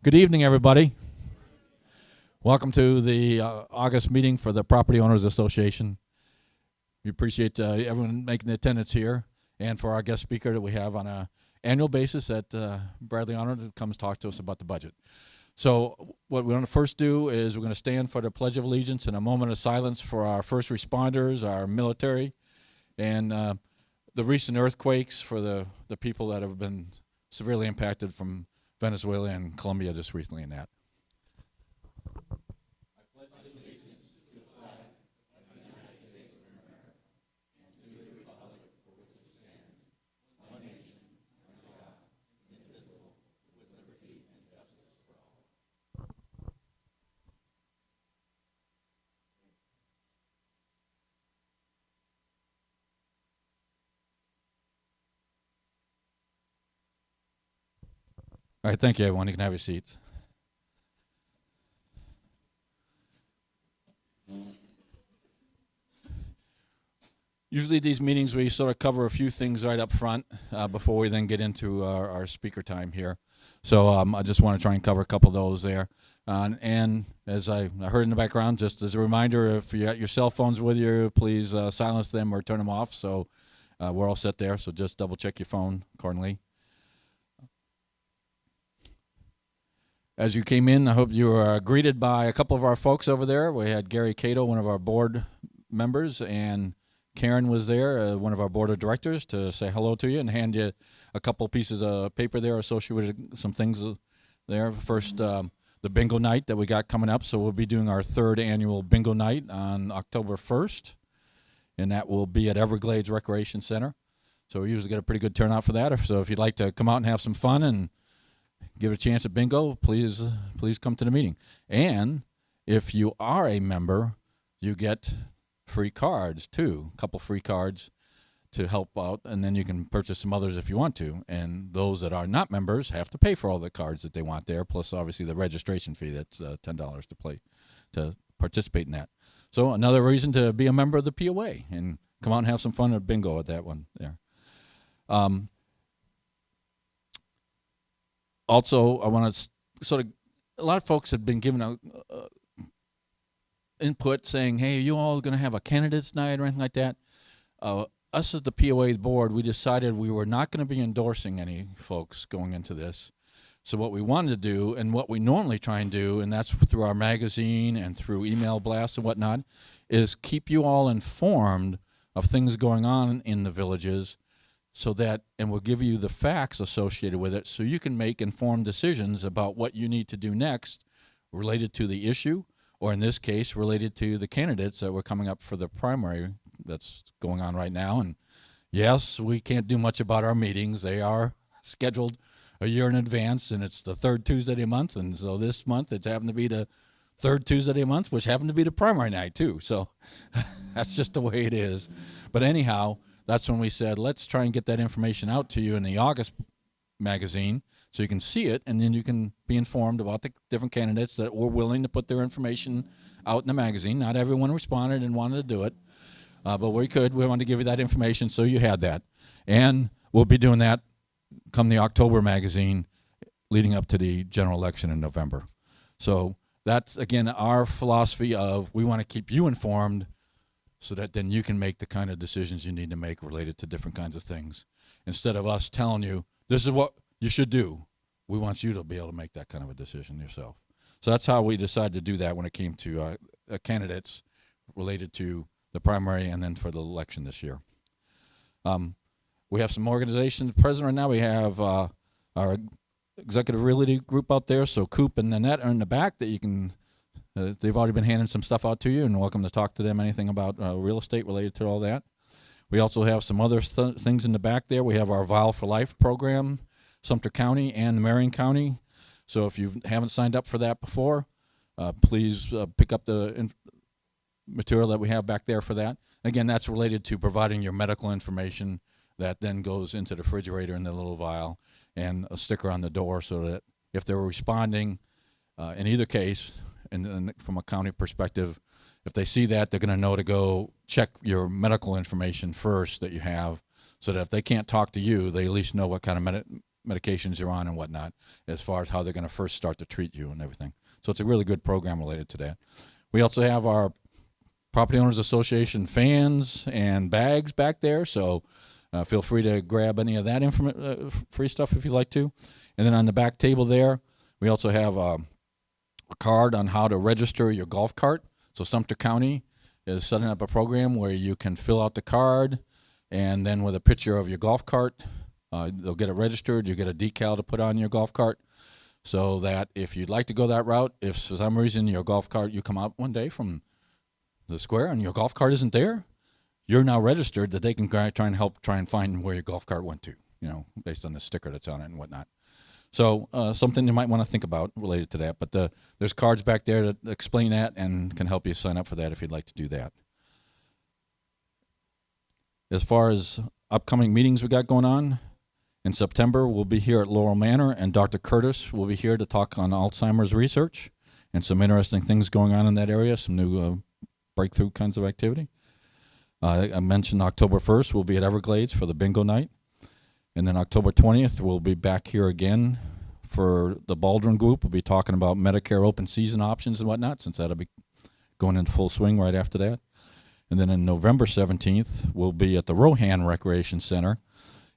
Good evening, everybody. Welcome to the August meeting for the Property Owners Association. We appreciate everyone making the attendance here, and for our guest speaker that we have on an annual basis at Bradley Arnold that comes talk to us about the budget. So what we're going to first do is we're going to stand for the Pledge of Allegiance and a moment of silence for our first responders, our military, and the recent earthquakes for the people that have been severely impacted from Venezuela and Colombia just recently in that. I pledge allegiance to the flag of the United States of America and to the republic for which it stands, one nation, under God, indivisible, with liberty and justice for all. All right, thank you, everyone. You can have your seats. Usually these meetings we sort of cover a few things right up front before we then get into our speaker time here. So I just want to try and cover a couple of those there. And as I heard in the background, just as a reminder, if you got your cell phones with you, please silence them or turn them off. So we're all set there, so just double check your phone accordingly. As you came in, I hope you were greeted by a couple of our folks over there. We had Gary Cato, one of our board members, and Karen was there, one of our board of directors, to say hello to you and hand you a couple pieces of paper there associated with some things there. First, the bingo night that we got coming up. So we'll be doing our third annual bingo night on October 1st, and that will be at Everglades Recreation Center. So we usually get a pretty good turnout for that. So if you'd like to come out and have some fun and give it a chance at bingo, please come to the meeting. And if you are a member, you get free cards too, a couple free cards to help out, and then you can purchase some others if you want to. And those that are not members have to pay for all the cards that they want there, plus obviously the registration fee. That's $10 to participate in that. So another reason to be a member of the POA and come out and have some fun at bingo at that one there. Also, I want to sort of, a lot of folks have been giving out input saying, hey, are you all going to have a candidates night or anything like that? Us as the POA board, we decided we were not going to be endorsing any folks going into this. So what we wanted to do, and what we normally try and do, and that's through our magazine and through email blasts and whatnot, is keep you all informed of things going on in the villages, so that, and we'll give you the facts associated with it so you can make informed decisions about what you need to do next related to the issue, or in this case, related to the candidates that were coming up for the primary that's going on right now. And yes, we can't do much about our meetings. They are scheduled a year in advance, and it's the third Tuesday of the month. And so this month, it's happened to be the third Tuesday of the month, which happened to be the primary night too. So that's just the way it is. But anyhow, that's when we said, let's try and get that information out to you in the August magazine so you can see it, and then you can be informed about the different candidates that were willing to put their information out in the magazine. Not everyone responded and wanted to do it, but we wanted to give you that information so you had that. And we'll be doing that come the October magazine leading up to the general election in November. So that's, again, our philosophy of we want to keep you informed so that then you can make the kind of decisions you need to make related to different kinds of things. Instead of us telling you, this is what you should do, we want you to be able to make that kind of a decision yourself. So that's how we decided to do that when it came to candidates related to the primary and then for the election this year. We have some organizations present right now. We have our executive realty group out there, so Coop and Nanette are in the back that you can they've already been handing some stuff out to you, and welcome to talk to them anything about real estate related to all that. We also have some other things in the back there. We have our Vow for Life program, Sumter County and Marion County. So if you haven't signed up for that before, please pick up the material that we have back there for that. Again, that's related to providing your medical information that then goes into the refrigerator in the little vial and a sticker on the door so that if they're responding in either case, and from a county perspective, if they see that, they're going to know to go check your medical information first that you have, so that if they can't talk to you, they at least know what kind of medications you're on and whatnot, as far as how they're going to first start to treat you and everything. So it's a really good program related to that. We also have our Property Owners Association fans and bags back there, so feel free to grab any of that free stuff if you'd like to. And then on the back table there, we also have a card on how to register your golf cart. So Sumter County is setting up a program where you can fill out the card, and then with a picture of your golf cart, they'll get it registered. You get a decal to put on your golf cart, so that if you'd like to go that route, if for some reason your golf cart, you come out one day from the square and your golf cart isn't there, you're now registered, that they can try and find where your golf cart went to, based on the sticker that's on it and whatnot. So something you might want to think about related to that. But there's cards back there that explain that and can help you sign up for that if you'd like to do that. As far as upcoming meetings we got going on, in September we'll be here at Laurel Manor, and Dr. Curtis will be here to talk on Alzheimer's research and some interesting things going on in that area, some new breakthrough kinds of activity. I mentioned October 1st we'll be at Everglades for the bingo night. And then October 20th, we'll be back here again for the Baldwin group. We'll be talking about Medicare open season options and whatnot, since that'll be going into full swing right after that. And then on November 17th, we'll be at the Rohan Recreation Center,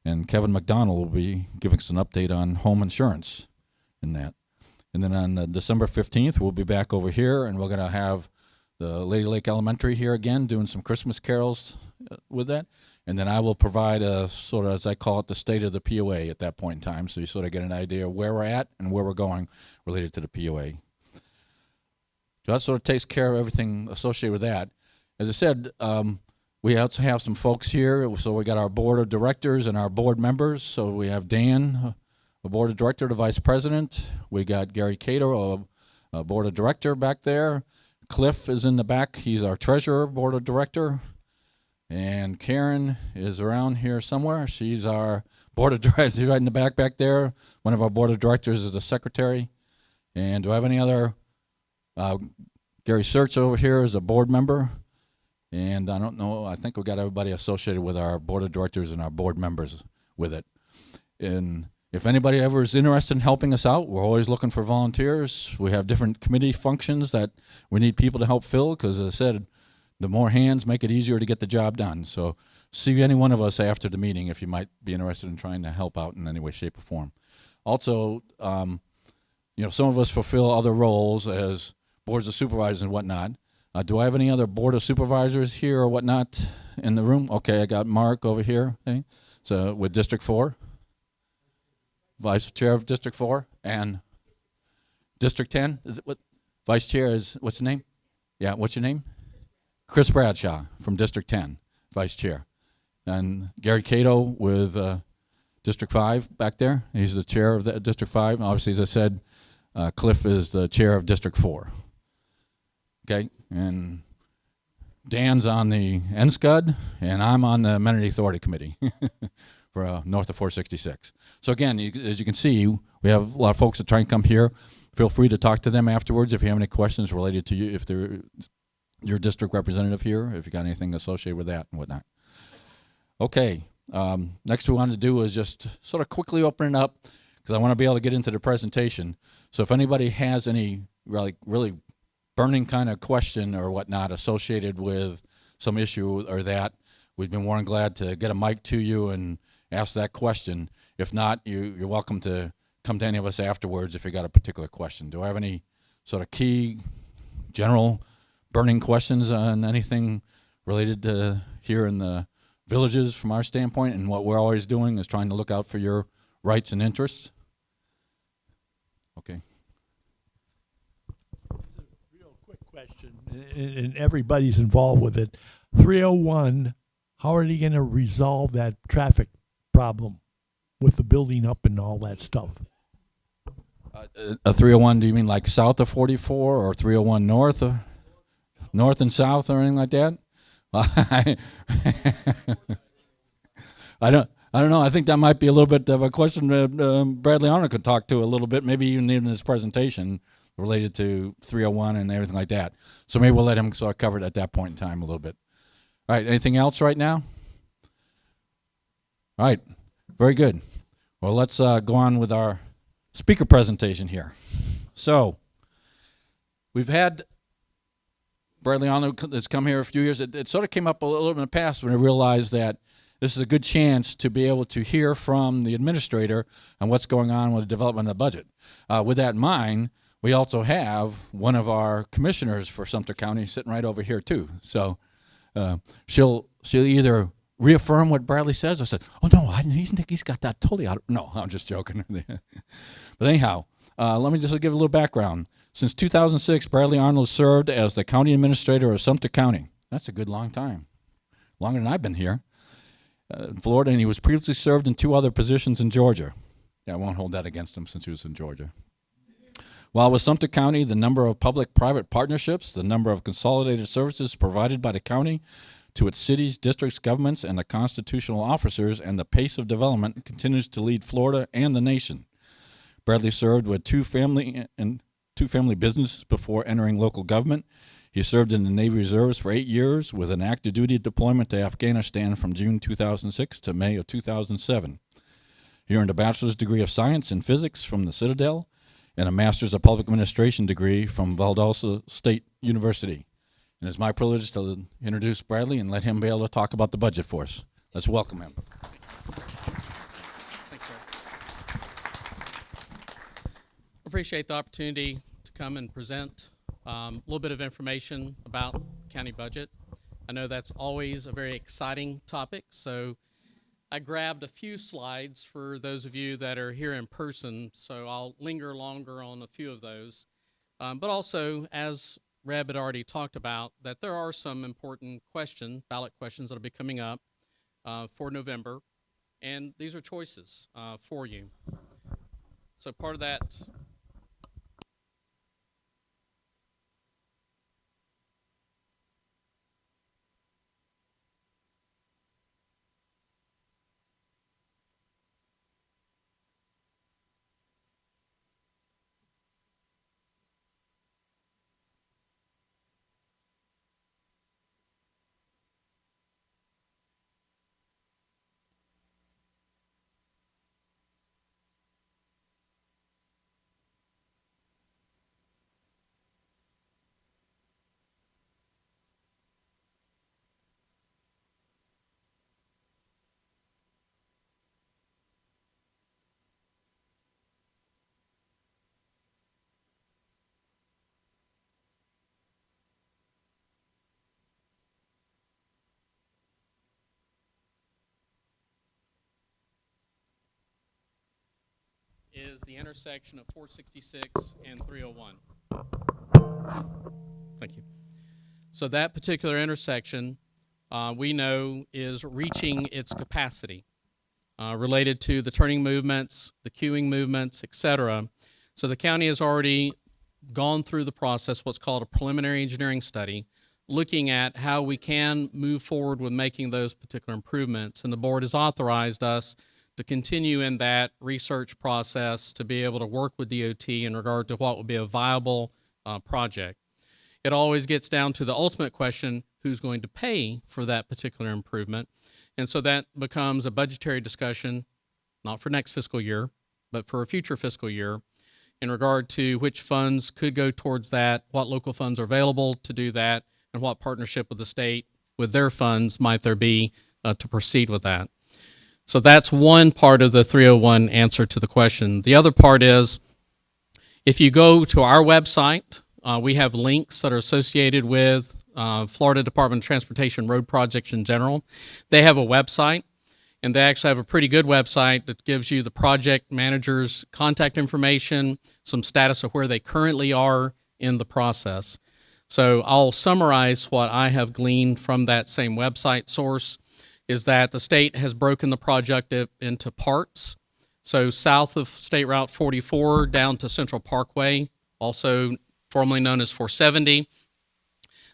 and Kevin McDonald will be giving us an update on home insurance in that. And then on December 15th, we'll be back over here, and we're going to have the Lady Lake Elementary here again, doing some Christmas carols with that. And then I will provide a sort of, as I call it, the state of the POA at that point in time, so you sort of get an idea of where we're at and where we're going related to the POA. So that sort of takes care of everything associated with that. As I said, we also have some folks here. So we got our board of directors and our board members. So we have Dan, the board of director, the vice president. We got Gary Cato, a board of director back there. Cliff is in the back. He's our treasurer, board of director. And Karen is around here somewhere. She's our board of directors right in the back there. One of our board of directors is the secretary. And do I have any other? Gary Search over here is a board member. And I don't know, I think we got everybody associated with our board of directors and our board members with it. And if anybody ever is interested in helping us out, we're always looking for volunteers. We have different committee functions that we need people to help fill, because as I said, the more hands make it easier to get the job done. So see any one of us after the meeting if you might be interested in trying to help out in any way, shape, or form. Also, some of us fulfill other roles as boards of supervisors and whatnot. Do I have any other board of supervisors here or whatnot in the room? Okay, I got Mark over here. Okay. So with District 4, Vice Chair of District 4, and District 10. Vice Chair is, what's the name? Yeah, what's your name? Chris Bradshaw from District 10, Vice Chair. And Gary Cato with District 5 back there. He's the chair of District 5. Obviously, as I said, Cliff is the chair of District 4. Okay, and Dan's on the NSCUD, and I'm on the Amenity Authority Committee for north of 466. So again, as you can see, we have a lot of folks that try and come here. Feel free to talk to them afterwards if you have any questions related to you, if they're your district representative here, if you got anything associated with that and whatnot. Okay, next we wanted to do is just sort of quickly open it up, because I want to be able to get into the presentation. So if anybody has any really burning kind of question or whatnot associated with some issue or that, we'd be more than glad to get a mic to you and ask that question. If not, you're welcome to come to any of us afterwards if you got a particular question. Do I have any sort of key, general, burning questions on anything related to here in the villages from our standpoint? And what we're always doing is trying to look out for your rights and interests. Okay. It's a real quick question, and everybody's involved with it. 301, how are they going to resolve that traffic problem with the building up and all that stuff? A 301, do you mean like south of 44 or 301 north? North and south or anything like that? I don't know. I think that might be a little bit of a question that Bradley Arnold could talk to a little bit, maybe even in his presentation related to 301 and everything like that. So maybe we'll let him sort of cover it at that point in time a little bit. All right, anything else right now? All right, very good. Well, let's go on with our speaker presentation here. So, we've had Bradley Arnold has come here a few years. It sort of came up a little bit in the past when I realized that this is a good chance to be able to hear from the administrator on what's going on with the development of the budget. With that in mind, we also have one of our commissioners for Sumter County sitting right over here too. So she'll either reaffirm what Bradley says or say, "Oh no, he's got that totally out." No, I'm just joking. But anyhow, let me just give a little background. Since 2006, Bradley Arnold served as the county administrator of Sumter County. That's a good long time, longer than I've been here in Florida, and he was previously served in 2 other positions in Georgia. Yeah, I won't hold that against him since he was in Georgia. While with Sumter County, the number of public-private partnerships, the number of consolidated services provided by the county to its cities, districts, governments, and the constitutional officers, and the pace of development continues to lead Florida and the nation. Bradley served with two family businesses before entering local government. He served in the Navy Reserves for 8 years with an active duty deployment to Afghanistan from June 2006 to May of 2007. He earned a bachelor's degree of science in physics from the Citadel and a master's of public administration degree from Valdosta State University. And it's my privilege to introduce Bradley and let him be able to talk about the budget for us. Let's welcome him. Thanks, sir. Appreciate the opportunity to come and present a little bit of information about county budget. I know that's always a very exciting topic, so I grabbed a few slides for those of you that are here in person, so I'll linger longer on a few of those. But also, as Reb had already talked about, that there are some important ballot questions that will be coming up for November, and these are choices for you. So part of that is the intersection of 466 and 301. Thank you. So that particular intersection, we know, is reaching its capacity related to the turning movements, the queuing movements, etc. So the county has already gone through the process, what's called a preliminary engineering study, looking at how we can move forward with making those particular improvements. And the board has authorized us to continue in that research process to be able to work with DOT in regard to what would be a viable project. It always gets down to the ultimate question, who's going to pay for that particular improvement? And so that becomes a budgetary discussion, not for next fiscal year, but for a future fiscal year, in regard to which funds could go towards that, what local funds are available to do that, and what partnership with the state, with their funds, might there be to proceed with that. So that's one part of the 301 answer to the question. The other part is, if you go to our website, we have links that are associated with Florida Department of Transportation road projects in general. They have a website, and they actually have a pretty good website that gives you the project manager's contact information, some status of where they currently are in the process. So I'll summarize what I have gleaned from that same website source, is that the state has broken the project into parts. So south of State Route 44 down to Central Parkway, also formerly known as 470.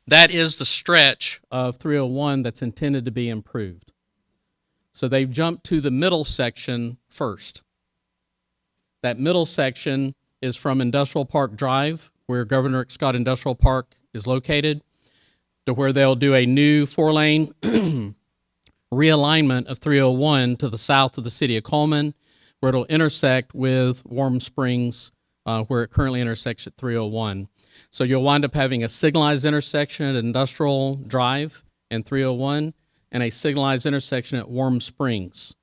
That is the stretch of 301 that's intended to be improved. So they've jumped to the middle section first. That middle section is from Industrial Park Drive, where Governor Scott Industrial Park is located, to where they'll do a new 4-lane realignment of 301 to the south of the city of Coleman, where it'll intersect with Warm Springs, where it currently intersects at 301. So you'll wind up having a signalized intersection at Industrial Drive and 301 and a signalized intersection at Warm Springs.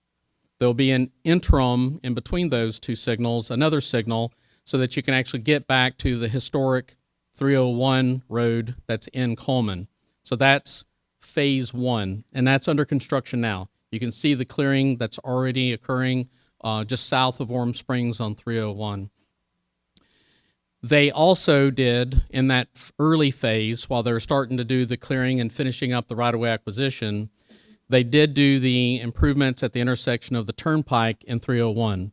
There'll be an interim in between those two signals, another signal, so that you can actually get back to the historic 301 road that's in Coleman. So that's phase 1, and that's under construction now. You can see the clearing that's already occurring just south of Warm Springs on 301. They also did, in that early phase, while they were starting to do the clearing and finishing up the right-of-way acquisition, they did do the improvements at the intersection of the Turnpike and 301.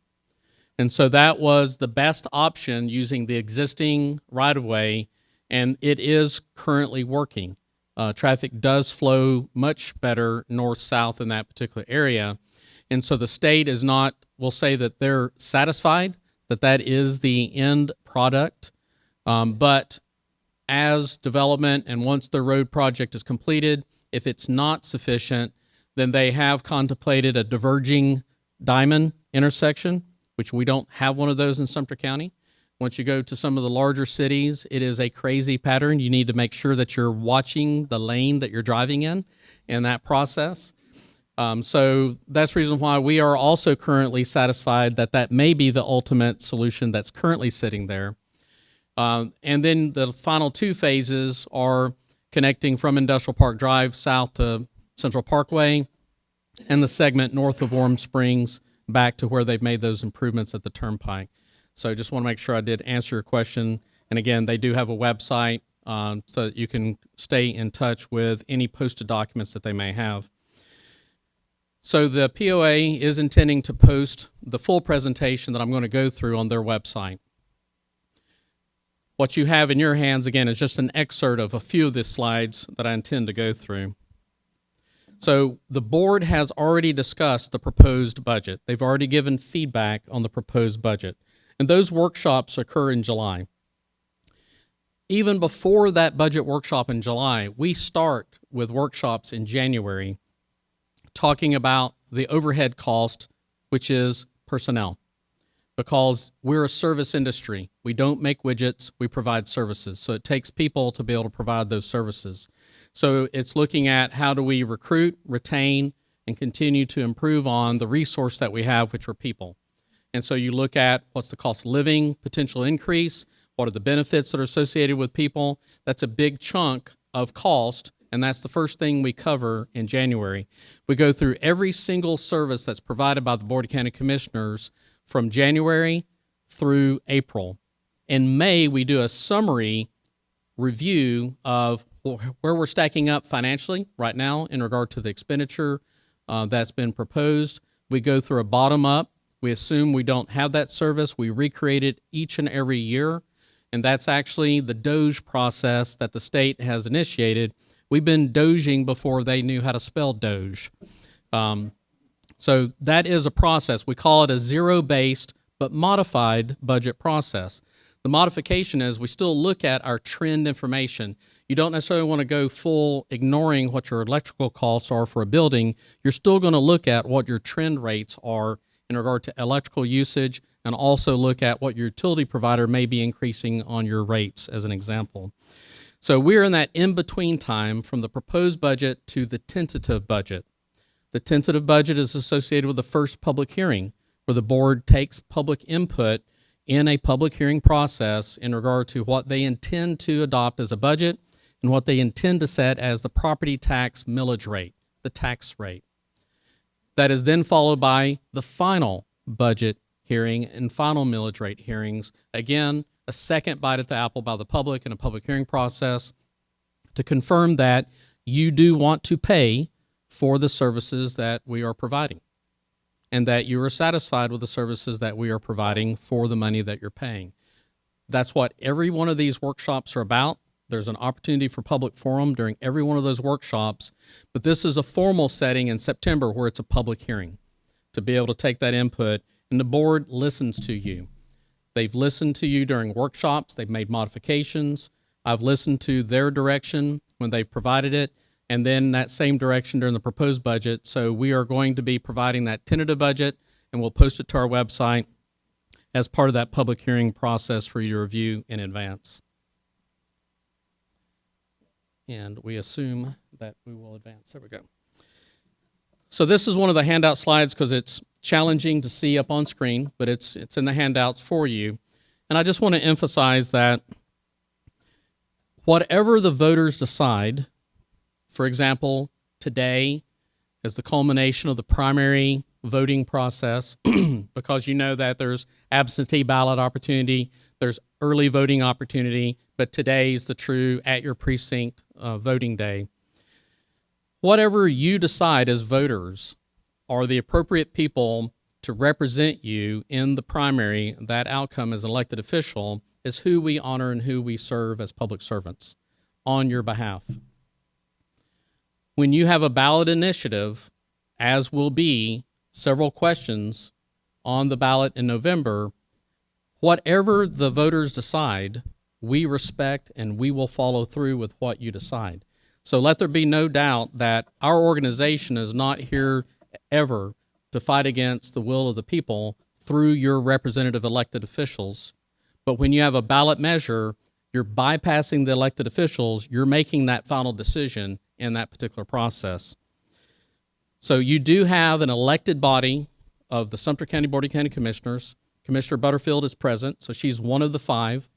And so that was the best option using the existing right-of-way, and it is currently working. Traffic does flow much better north-south in that particular area. And so the state is not, we'll say that they're satisfied that that is the end product. But as development and once the road project is completed, if it's not sufficient, then they have contemplated a diverging diamond intersection, which we don't have one of those in Sumter County. Once you go to some of the larger cities, it is a crazy pattern. You need to make sure that you're watching the lane that you're driving in that process. So that's the reason why we are also currently satisfied that that may be the ultimate solution that's currently sitting there. And then the final 2 phases are connecting from Industrial Park Drive south to Central Parkway and the segment north of Warm Springs back to where they've made those improvements at the Turnpike. So just want to make sure I did answer your question. And again, they do have a website so that you can stay in touch with any posted documents that they may have. So the POA is intending to post the full presentation that I'm going to go through on their website. What you have in your hands, again, is just an excerpt of a few of the slides that I intend to go through. So the board has already discussed the proposed budget. They've already given feedback on the proposed budget. And those workshops occur in July. Even before that budget workshop in July, we start with workshops in January talking about the overhead cost, which is personnel. Because we're a service industry. We don't make widgets, we provide services. So it takes people to be able to provide those services. So it's looking at how do we recruit, retain, and continue to improve on the resource that we have, which are people. And so you look at what's the cost of living, potential increase, what are the benefits that are associated with people. That's a big chunk of cost, and that's the first thing we cover in January. We go through every single service that's provided by the Board of County Commissioners from January through April. In May, we do a summary review of where we're stacking up financially right now in regard to the expenditure that's been proposed. We go through a bottom-up. We assume we don't have that service. We recreate it each and every year, and that's actually the Doge process that the state has initiated. We've been Doging before they knew how to spell Doge. So that is a process. We call it a zero-based but modified budget process. The modification is we still look at our trend information. You don't necessarily want to go full ignoring what your electrical costs are for a building. You're still going to look at what your trend rates are in regard to electrical usage, and also look at what your utility provider may be increasing on your rates, as an example. So we're in that in-between time from the proposed budget to the tentative budget. The tentative budget is associated with the first public hearing, where the board takes public input in a public hearing process in regard to what they intend to adopt as a budget and what they intend to set as the property tax millage rate, the tax rate. That is then followed by the final budget hearing and final millage rate hearings. Again, a second bite at the apple by the public in a public hearing process to confirm that you do want to pay for the services that we are providing and that you are satisfied with the services that we are providing for the money that you're paying. That's what every one of these workshops are about. There's an opportunity for public forum during every one of those workshops, but this is a formal setting in September where it's a public hearing to be able to take that input, and the board listens to you. They've listened to you during workshops. They've made modifications. I've listened to their direction when they provided it, and then that same direction during the proposed budget. So we are going to be providing that tentative budget and we'll post it to our website as part of that public hearing process for you to review in advance. And we assume that we will advance. There we go. So this is one of the handout slides because it's challenging to see up on screen, but it's in the handouts for you. And I just want to emphasize that whatever the voters decide, for example, today is the culmination of the primary voting process because you know that there's absentee ballot opportunity, there's early voting opportunity, but today is the true at your precinct voting day. Whatever you decide as voters are the appropriate people to represent you in the primary, that outcome as an elected official is who we honor and who we serve as public servants on your behalf. When you have a ballot initiative, as will be several questions on the ballot in November, whatever the voters decide, we respect and we will follow through with what you decide. So let there be no doubt that our organization is not here ever to fight against the will of the people through your representative elected officials. But when you have a ballot measure, you're bypassing the elected officials, you're making that final decision in that particular process. So you do have an elected body of the Sumter County Board of County Commissioners. Commissioner Butterfield is present, so she's one of the 5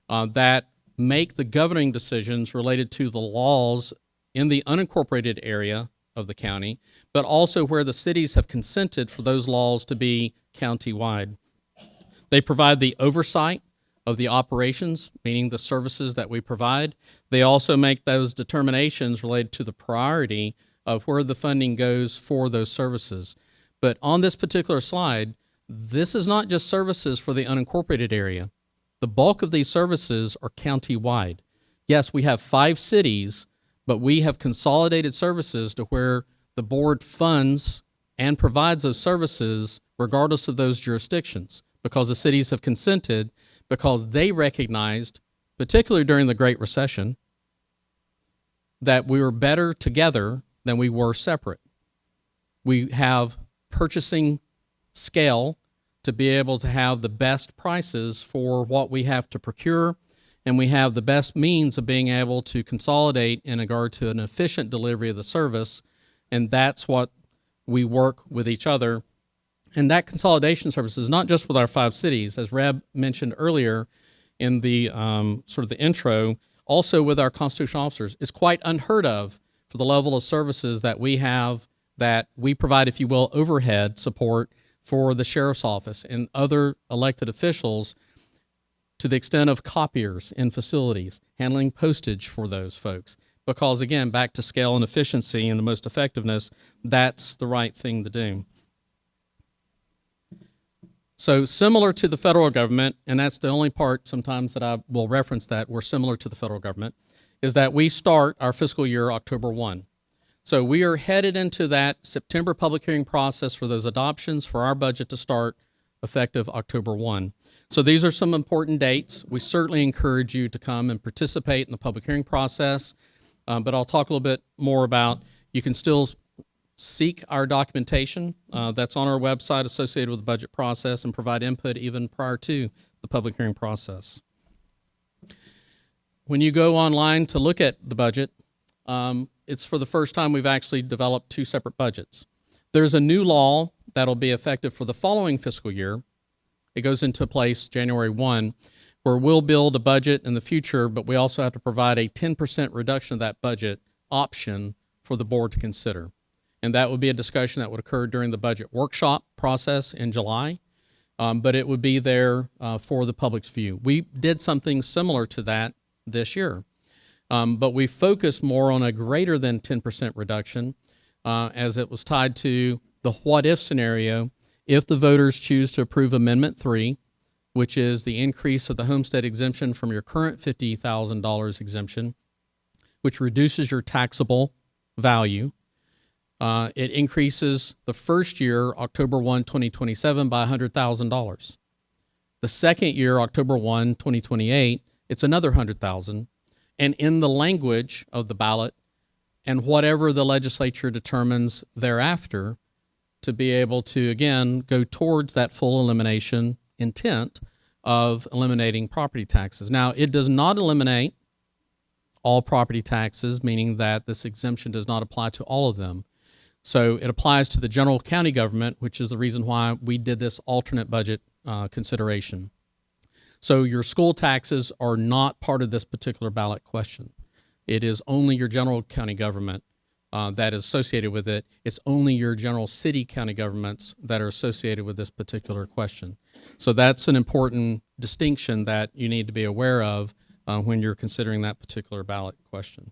that make the governing decisions related to the laws in the unincorporated area of the county, but also where the cities have consented for those laws to be county-wide. They provide the oversight of the operations, meaning the services that we provide. They also make those determinations related to the priority of where the funding goes for those services. But on this particular slide, this is not just services for the unincorporated area. The bulk of these services are county-wide. Yes, we have 5 cities, but we have consolidated services to where the board funds and provides those services regardless of those jurisdictions because the cities have consented, because they recognized, particularly during the Great Recession, that we were better together than we were separate. We have purchasing scale to be able to have the best prices for what we have to procure, and we have the best means of being able to consolidate in regard to an efficient delivery of the service, and that's what we work with each other. And that consolidation service is not just with our 5 cities, as Reb mentioned earlier in the sort of the intro, also with our constitutional officers. It's quite unheard of for the level of services that we have, that we provide, if you will, overhead support for the sheriff's office and other elected officials to the extent of copiers in facilities, handling postage for those folks. Because again, back to scale and efficiency and the most effectiveness, that's the right thing to do. So similar to the federal government, and that's the only part sometimes that I will reference that we're similar to the federal government, is that we start our fiscal year October 1. So we are headed into that September public hearing process for those adoptions for our budget to start effective October 1. So these are some important dates. We certainly encourage you to come and participate in the public hearing process, but I'll talk a little bit more about, you can still seek our documentation that's on our website associated with the budget process and provide input even prior to the public hearing process. When you go online to look at the budget, it's for the first time we've actually developed 2 separate budgets. There's a new law that'll be effective for the following fiscal year. It goes into place January 1, where we'll build a budget in the future, but we also have to provide a 10% reduction of that budget option for the board to consider. And that would be a discussion that would occur during the budget workshop process in July, but it would be there for the public's view. We did something similar to that this year. But we focused more on a greater than 10% reduction as it was tied to the what-if scenario if the voters choose to approve Amendment 3, which is the increase of the homestead exemption from your current $50,000 exemption, which reduces your taxable value. It increases the first year, October 1, 2027, by $100,000. The second year, October 1, 2028, it's another $100,000. And in the language of the ballot and whatever the legislature determines thereafter to be able to, again, go towards that full elimination intent of eliminating property taxes. Now, it does not eliminate all property taxes, meaning that this exemption does not apply to all of them. So it applies to the general county government, which is the reason why we did this alternate budget consideration. So your school taxes are not part of this particular ballot question. It is only your general county government that is associated with it. It's only your general city county governments that are associated with this particular question. So that's an important distinction that you need to be aware of when you're considering that particular ballot question.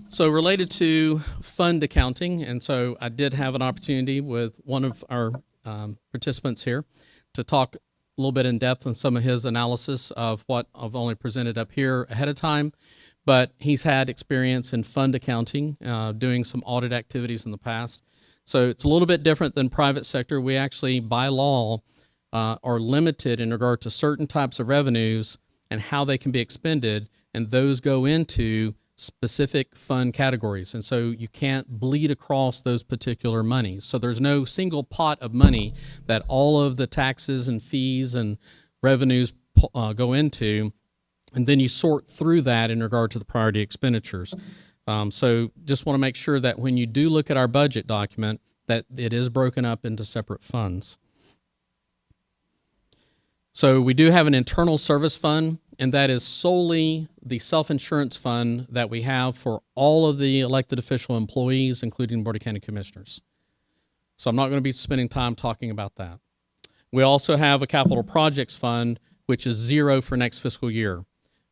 So related to fund accounting, and so I did have an opportunity with one of our participants here to talk a little bit in depth on some of his analysis of what I've only presented up here ahead of time, but he's had experience in fund accounting, doing some audit activities in the past. So it's a little bit different than private sector. We actually, by law, are limited in regard to certain types of revenues and how they can be expended, and those go into specific fund categories. And so you can't bleed across those particular monies. So there's no single pot of money that all of the taxes and fees and revenues go into, and then you sort through that in regard to the priority expenditures. So just want to make sure that when you do look at our budget document, that it is broken up into separate funds. So we do have an internal service fund, and that is solely the self-insurance fund that we have for all of the elected official employees, including Board of County Commissioners. So I'm not going to be spending time talking about that. We also have a capital projects fund, which is zero for next fiscal year.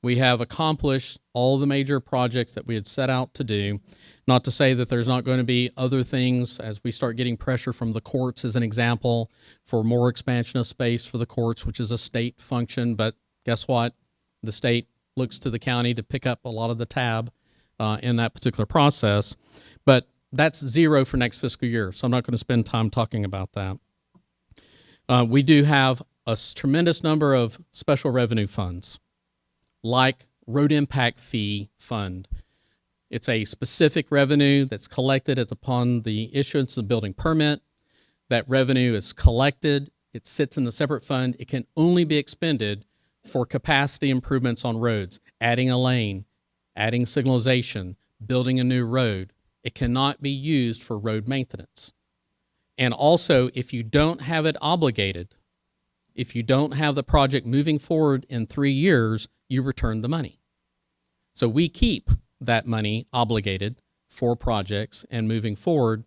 We have accomplished all the major projects that we had set out to do. Not to say that there's not going to be other things as we start getting pressure from the courts, as an example, for more expansion of space for the courts, which is a state function. But guess what? The state looks to the county to pick up a lot of the tab in that particular process. But that's zero for next fiscal year, so I'm not going to spend time talking about that. We do have a tremendous number of special revenue funds, like Road Impact Fee Fund. It's a specific revenue that's collected upon the issuance of the building permit. That revenue is collected. It sits in a separate fund. It can only be expended for capacity improvements on roads, adding a lane, adding signalization, building a new road. It cannot be used for road maintenance. And also, if you don't have it obligated, if you don't have the project moving forward in 3 years, you return the money. So we keep that money obligated for projects and moving forward.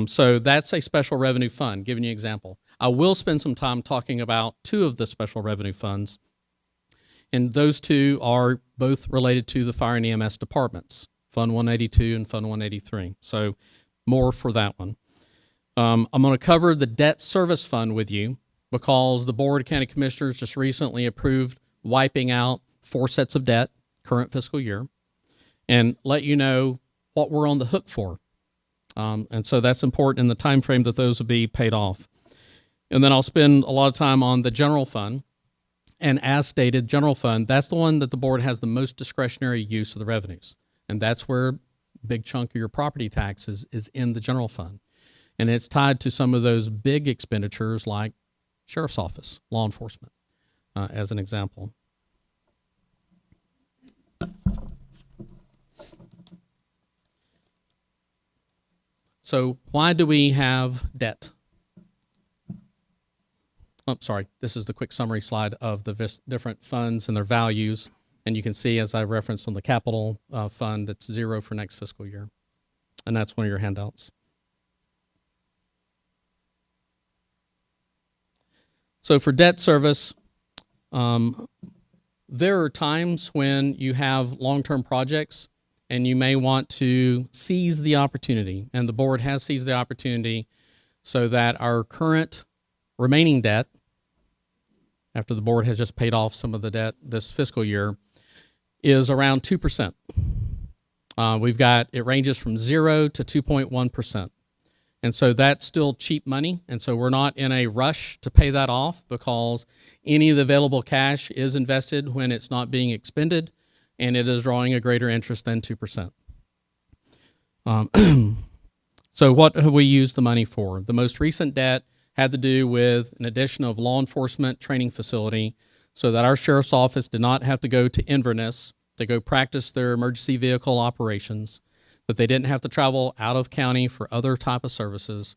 So that's a special revenue fund, giving you an example. I will spend some time talking about two of the special revenue funds, and those two are both related to the fire and EMS departments, Fund 182 and Fund 183. So more for that one. I'm going to cover the debt service fund with you because the Board of County Commissioners just recently approved wiping out 4 sets of debt current fiscal year and let you know what we're on the hook for. And so that's important in the time frame that those will be paid off. And then I'll spend a lot of time on the general fund. And as stated, general fund, that's the one that the board has the most discretionary use of the revenues. And that's where a big chunk of your property taxes is in the general fund. And it's tied to some of those big expenditures like sheriff's office, law enforcement, as an example. So why do we have debt? Oh, sorry, this is the quick summary slide of the different funds and their values. And you can see, as I referenced on the capital fund, it's zero for next fiscal year. And that's one of your handouts. So for debt service, there are times when you have long-term projects and you may want to seize the opportunity, and the board has seized the opportunity so that our current remaining debt, after the board has just paid off some of the debt this fiscal year, is around 2%. It ranges from 0 to 2.1%. And so that's still cheap money. And so we're not in a rush to pay that off because any of the available cash is invested when it's not being expended, and it is drawing a greater interest than 2%. So what have we used the money for? The most recent debt had to do with an addition of law enforcement training facility so that our sheriff's office did not have to go to Inverness to go practice their emergency vehicle operations, that they didn't have to travel out of county for other type of services,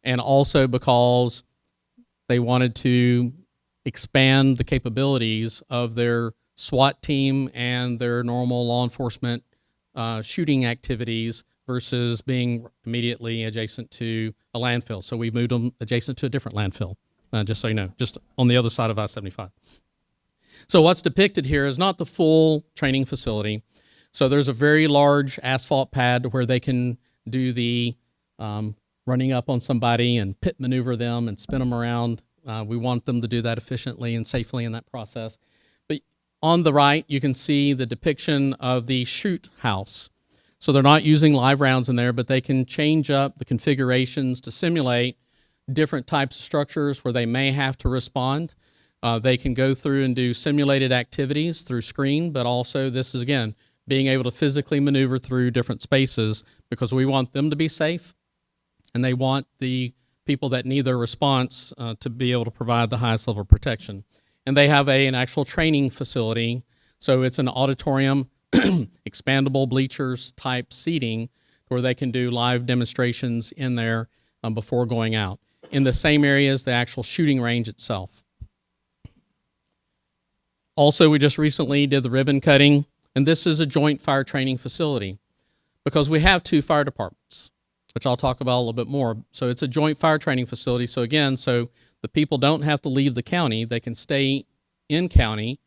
and also because they wanted to expand the capabilities of their SWAT team and their normal law enforcement shooting activities versus being immediately adjacent to a landfill. So we moved them adjacent to a different landfill, just so you know, just on the other side of I-75. So what's depicted here is not the full training facility. So there's a very large asphalt pad where they can do the running up on somebody and pit maneuver them and spin them around. We want them to do that efficiently and safely in that process. But on the right, you can see the depiction of the shoot house. So they're not using live rounds in there, but they can change up the configurations to simulate different types of structures where they may have to respond. They can go through and do simulated activities through screen, but also this is, again, being able to physically maneuver through different spaces because we want them to be safe, and they want the people that need their response to be able to provide the highest level of protection. And they have an actual training facility, so it's an auditorium, expandable bleachers type seating where they can do live demonstrations in there before going out in the same area as the actual shooting range itself. Also, we just recently did the ribbon cutting, and this is a joint fire training facility because we have 2 fire departments, which I'll talk about a little bit more. So it's a joint fire training facility. So again, so the people don't have to leave the county. They can stay in county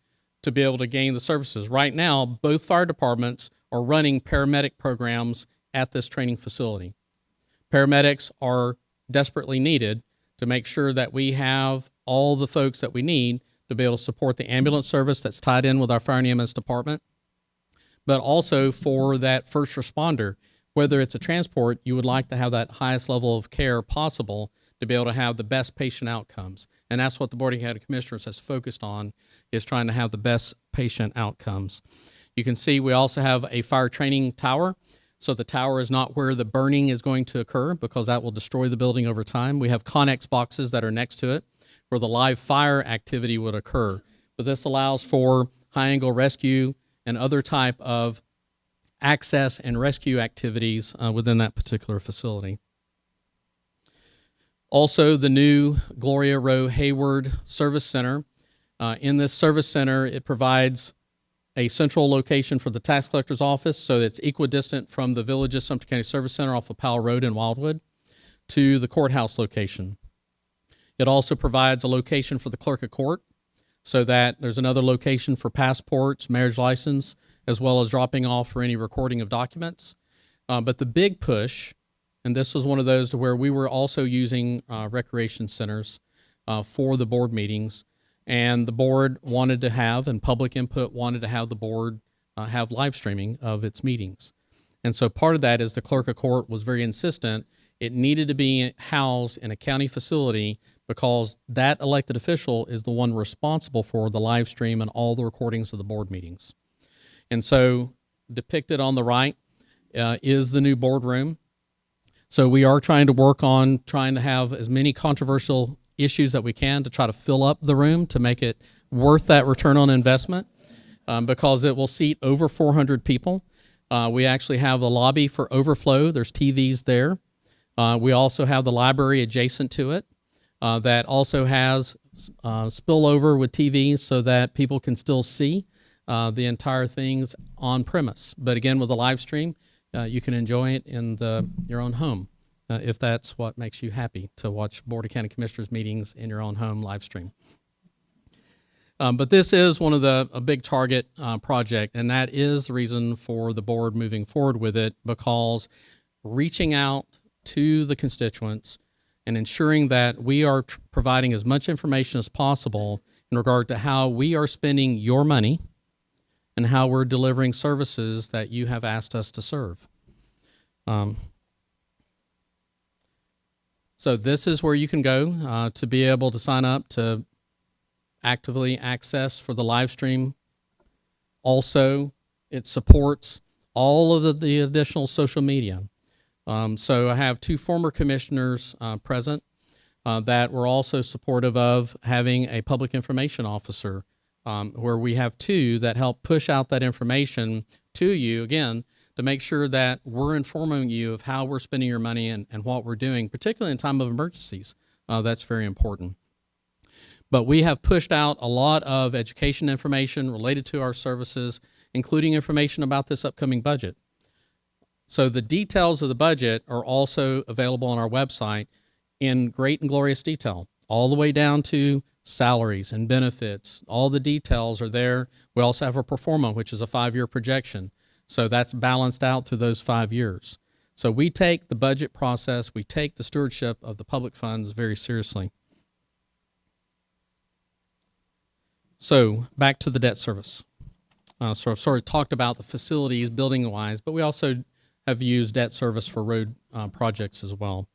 to be able to gain the services. Right now, both fire departments are running paramedic programs at this training facility. Paramedics are desperately needed to make sure that we have all the folks that we need to be able to support the ambulance service that's tied in with our fire and EMS department, but also for that first responder. Whether it's a transport, you would like to have that highest level of care possible to be able to have the best patient outcomes. And that's what the Board of County Commissioners has focused on, is trying to have the best patient outcomes. You can see we also have a fire training tower. So the tower is not where the burning is going to occur because that will destroy the building over time. We have Connex boxes that are next to it where the live fire activity would occur. But this allows for high-angle rescue and other type of access and rescue activities within that particular facility. Also, the new Gloria Rowe Hayward Service Center. In this service center, it provides a central location for the tax collector's office, so it's equidistant from the Villages Sumter County Service Center off of Powell Road in Wildwood to the courthouse location. It also provides a location for the clerk of court, so that there's another location for passports, marriage license, as well as dropping off for any recording of documents. But the big push, and this was one of those to where we were also using recreation centers for the board meetings, and the board wanted to have, and public input wanted to have the board have live streaming of its meetings. And so part of that is the clerk of court was very insistent it needed to be housed in a county facility because that elected official is the one responsible for the live stream and all the recordings of the board meetings. And so depicted on the right is the new boardroom. So we are trying to work on trying to have as many controversial issues that we can to try to fill up the room to make it worth that return on investment because it will seat over 400 people. We actually have a lobby for overflow. There's TVs there. We also have the library adjacent to it that also has spillover with TVs so that people can still see the entire things on premise. But again, with the live stream, you can enjoy it in your own home if that's what makes you happy to watch Board of County Commissioners meetings in your own home live stream. But this is one of a big target project, and that is the reason for the board moving forward with it, because reaching out to the constituents and ensuring that we are providing as much information as possible in regard to how we are spending your money and how we're delivering services that you have asked us to serve. So this is where you can go to be able to sign up to actively access for the live stream. Also, it supports all of the additional social media. So I have two former commissioners present that were also supportive of having a public information officer, where we have two that help push out that information to you, again, to make sure that we're informing you of how we're spending your money and what we're doing, particularly in time of emergencies. That's very important. But we have pushed out a lot of education information related to our services, including information about this upcoming budget. So the details of the budget are also available on our website in great and glorious detail, all the way down to salaries and benefits. All the details are there. We also have a pro forma, which is a 5-year projection. So that's balanced out through those 5 years. So we take the budget process, we take the stewardship of the public funds very seriously. So back to the debt service. So I've sort of talked about the facilities building-wise, but we also have used debt service for road projects as well.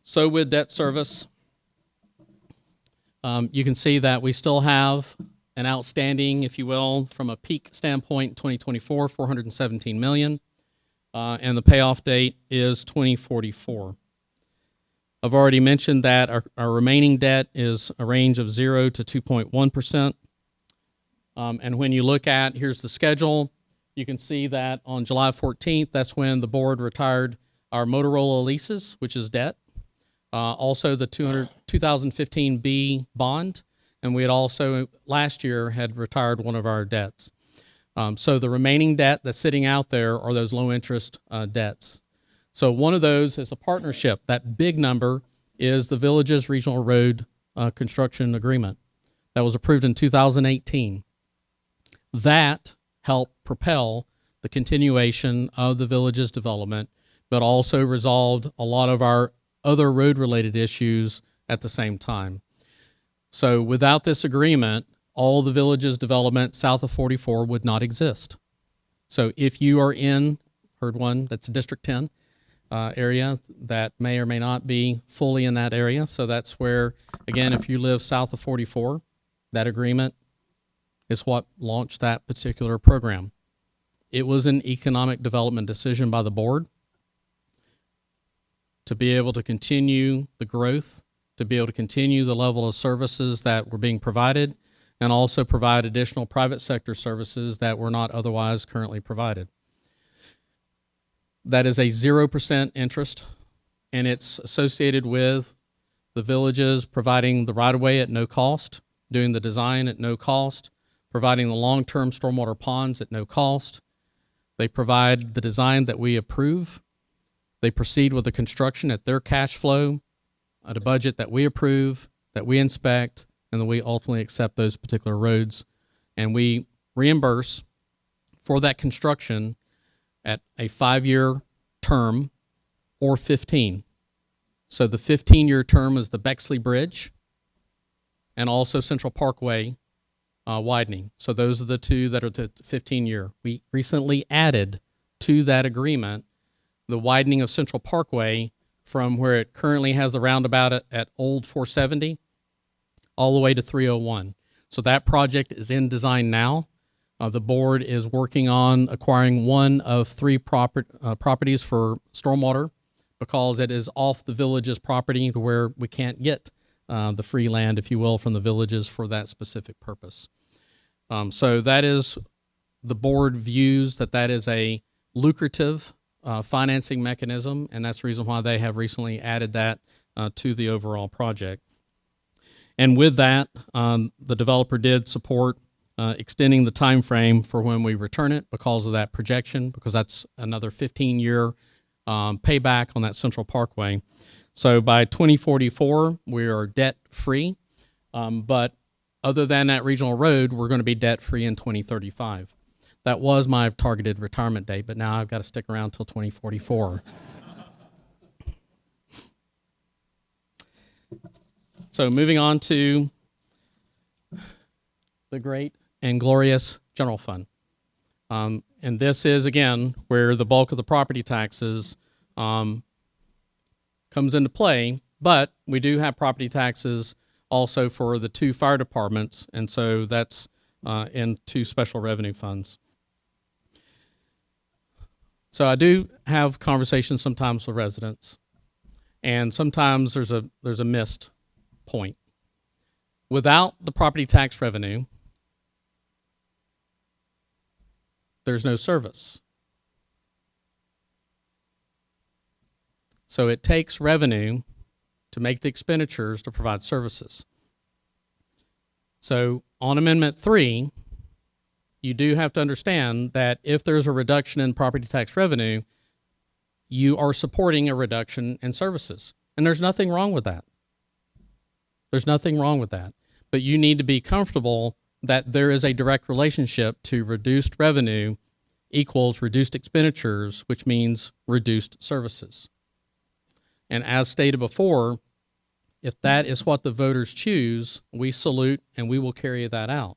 So with debt service, you can see that we still have an outstanding, if you will, from a peak standpoint, 2024, $417 million, and the payoff date is 2044. I've already mentioned that our remaining debt is a range of 0 to 2.1%. And when you look at, here's the schedule, you can see that on July 14th, that's when the board retired our Motorola leases, which is debt. Also the 2015B bond, and we had also last year had retired one of our debts. So the remaining debt that's sitting out there are those low interest debts. So one of those is a partnership. That big number is the Villages Regional Road Construction Agreement that was approved in 2018. That helped propel the continuation of the Villages development, but also resolved a lot of our other road-related issues at the same time. So without this agreement, all the Villages development south of 44 would not exist. So if you are in, heard one, that's District 10 area, that may or may not be fully in that area. So that's where, again, if you live south of 44, that agreement is what launched that particular program. It was an economic development decision by the board to be able to continue the growth, to be able to continue the level of services that were being provided, and also provide additional private sector services that were not otherwise currently provided. That is a 0% interest, and it's associated with the Villages providing the right-of-way at no cost, doing the design at no cost, providing the long-term stormwater ponds at no cost. They provide the design that we approve. They proceed with the construction at their cash flow, at a budget that we approve, that we inspect, and then we ultimately accept those particular roads. And we reimburse for that construction at a 5-year term or 15. So the 15-year term is the Bexley Bridge and also Central Parkway widening. So those are the two that are the 15-year. We recently added to that agreement the widening of Central Parkway from where it currently has the roundabout at Old 470 all the way to 301. So that project is in design now. The board is working on acquiring one of 3 properties for stormwater because it is off the Villages property to where we can't get the free land, if you will, from the Villages for that specific purpose. So that is, the board views that is a lucrative financing mechanism, and that's the reason why they have recently added that to the overall project. And with that, the developer did support extending the time frame for when we return it because of that projection, because that's another 15-year payback on that Central Parkway. So by 2044, we are debt-free, but other than that regional road, we're going to be debt-free in 2035. That was my targeted retirement date, but now I've got to stick around till 2044. So moving on to the great and glorious general fund. And this is, again, where the bulk of the property taxes comes into play, but we do have property taxes also for the 2 fire departments, and so that's in 2 special revenue funds. So I do have conversations sometimes with residents, and sometimes there's a missed point. Without the property tax revenue, there's no service. So it takes revenue to make the expenditures to provide services. So on Amendment 3, you do have to understand that if there's a reduction in property tax revenue, you are supporting a reduction in services. And there's nothing wrong with that. There's nothing wrong with that. But you need to be comfortable that there is a direct relationship to reduced revenue equals reduced expenditures, which means reduced services. And as stated before, if that is what the voters choose, we salute and we will carry that out.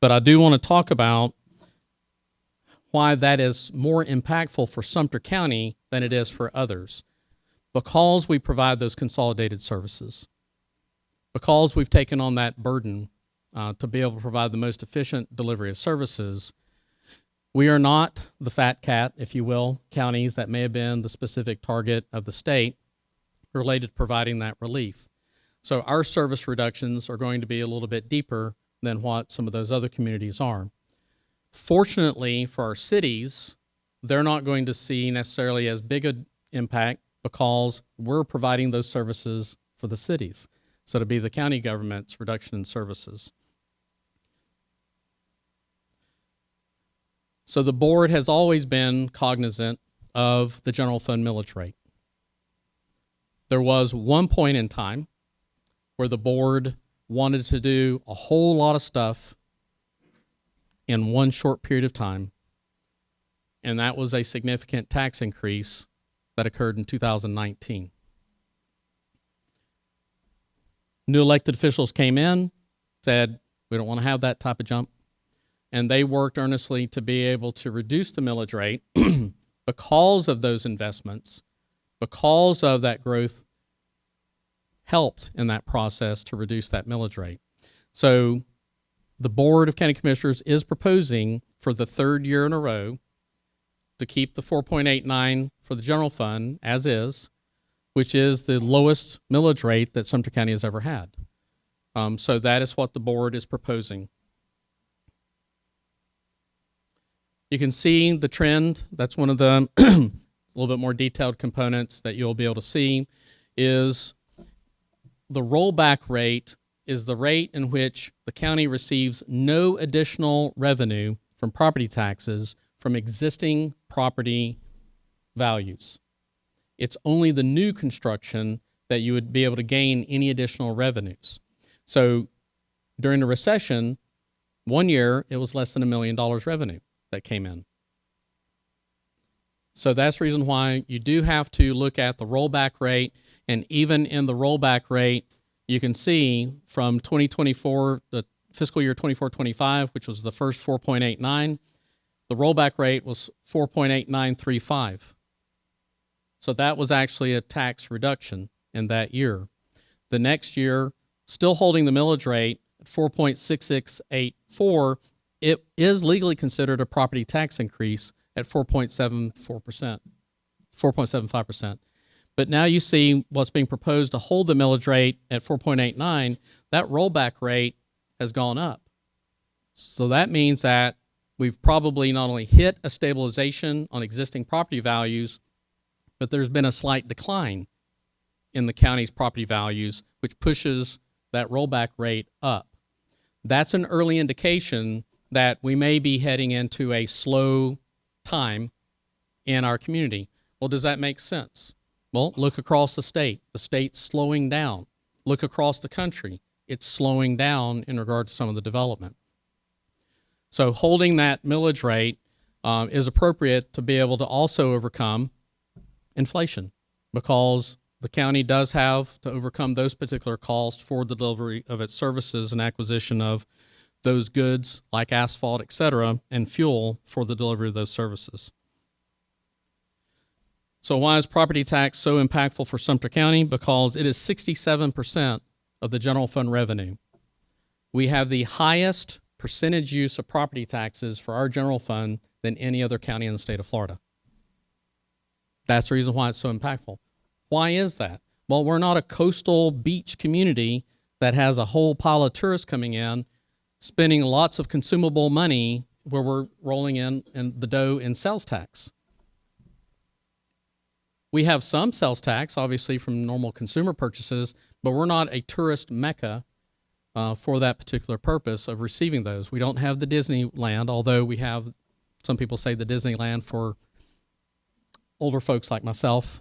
But I do want to talk about why that is more impactful for Sumter County than it is for others. Because we provide those consolidated services. Because we've taken on that burden to be able to provide the most efficient delivery of services, we are not the fat cat, if you will, counties that may have been the specific target of the state related to providing that relief. So our service reductions are going to be a little bit deeper than what some of those other communities are. Fortunately for our cities, they're not going to see necessarily as big an impact because we're providing those services for the cities. So it'll be the county government's reduction in services. So the board has always been cognizant of the general fund millage rate. There was one point in time where the board wanted to do a whole lot of stuff in one short period of time, and that was a significant tax increase that occurred in 2019. New elected officials came in, said, we don't want to have that type of jump, and they worked earnestly to be able to reduce the millage rate because of those investments, because of that growth helped in that process to reduce that millage rate. So the Board of County Commissioners is proposing for the third year in a row to keep the 4.89 for the general fund as is, which is the lowest millage rate that Sumter County has ever had. So that is what the board is proposing. You can see the trend. That's one of the a little bit more detailed components that you'll be able to see is the rollback rate is the rate in which the county receives no additional revenue from property taxes from existing property values. It's only the new construction that you would be able to gain any additional revenues. So during the recession, 1 year, it was less than $1 million revenue that came in. So that's the reason why you do have to look at the rollback rate, and even in the rollback rate, you can see from 2024, the fiscal year 24-25, which was the first 4.89, the rollback rate was 4.8935. So that was actually a tax reduction in that year. The next year, still holding the millage rate at 4.6684, it is legally considered a property tax increase at 4.74%, 4.75%. But now you see what's being proposed to hold the millage rate at 4.89, that rollback rate has gone up. So that means that we've probably not only hit a stabilization on existing property values, but there's been a slight decline in the county's property values, which pushes that rollback rate up. That's an early indication that we may be heading into a slow time in our community. Well, does that make sense? Well, look across the state. The state's slowing down. Look across the country. It's slowing down in regard to some of the development. So holding that millage rate is appropriate to be able to also overcome inflation, because the county does have to overcome those particular costs for the delivery of its services and acquisition of those goods like asphalt, et cetera, and fuel for the delivery of those services. So why is property tax so impactful for Sumter County? Because it is 67% of the general fund revenue. We have the highest percentage use of property taxes for our general fund than any other county in the state of Florida. That's the reason why it's so impactful. Why is that? Well, we're not a coastal beach community that has a whole pile of tourists coming in, spending lots of consumable money where we're rolling in the dough in sales tax. We have some sales tax, obviously, from normal consumer purchases, but we're not a tourist mecca for that particular purpose of receiving those. We don't have the Disneyland, although we have, some people say, the Disneyland for older folks like myself.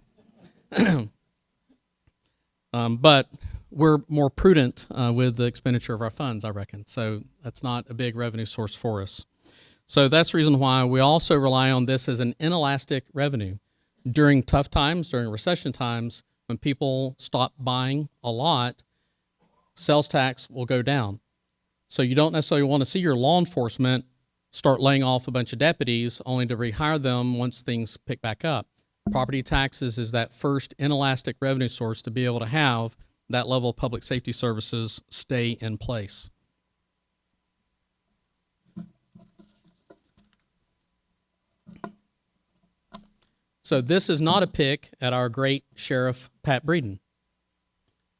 But we're more prudent with the expenditure of our funds, I reckon. So that's not a big revenue source for us. So that's the reason why we also rely on this as an inelastic revenue. During tough times, during recession times, when people stop buying a lot, sales tax will go down. So you don't necessarily want to see your law enforcement start laying off a bunch of deputies only to rehire them once things pick back up. Property taxes is that first inelastic revenue source to be able to have that level of public safety services stay in place. So this is not a pick at our great Sheriff Pat Breeden,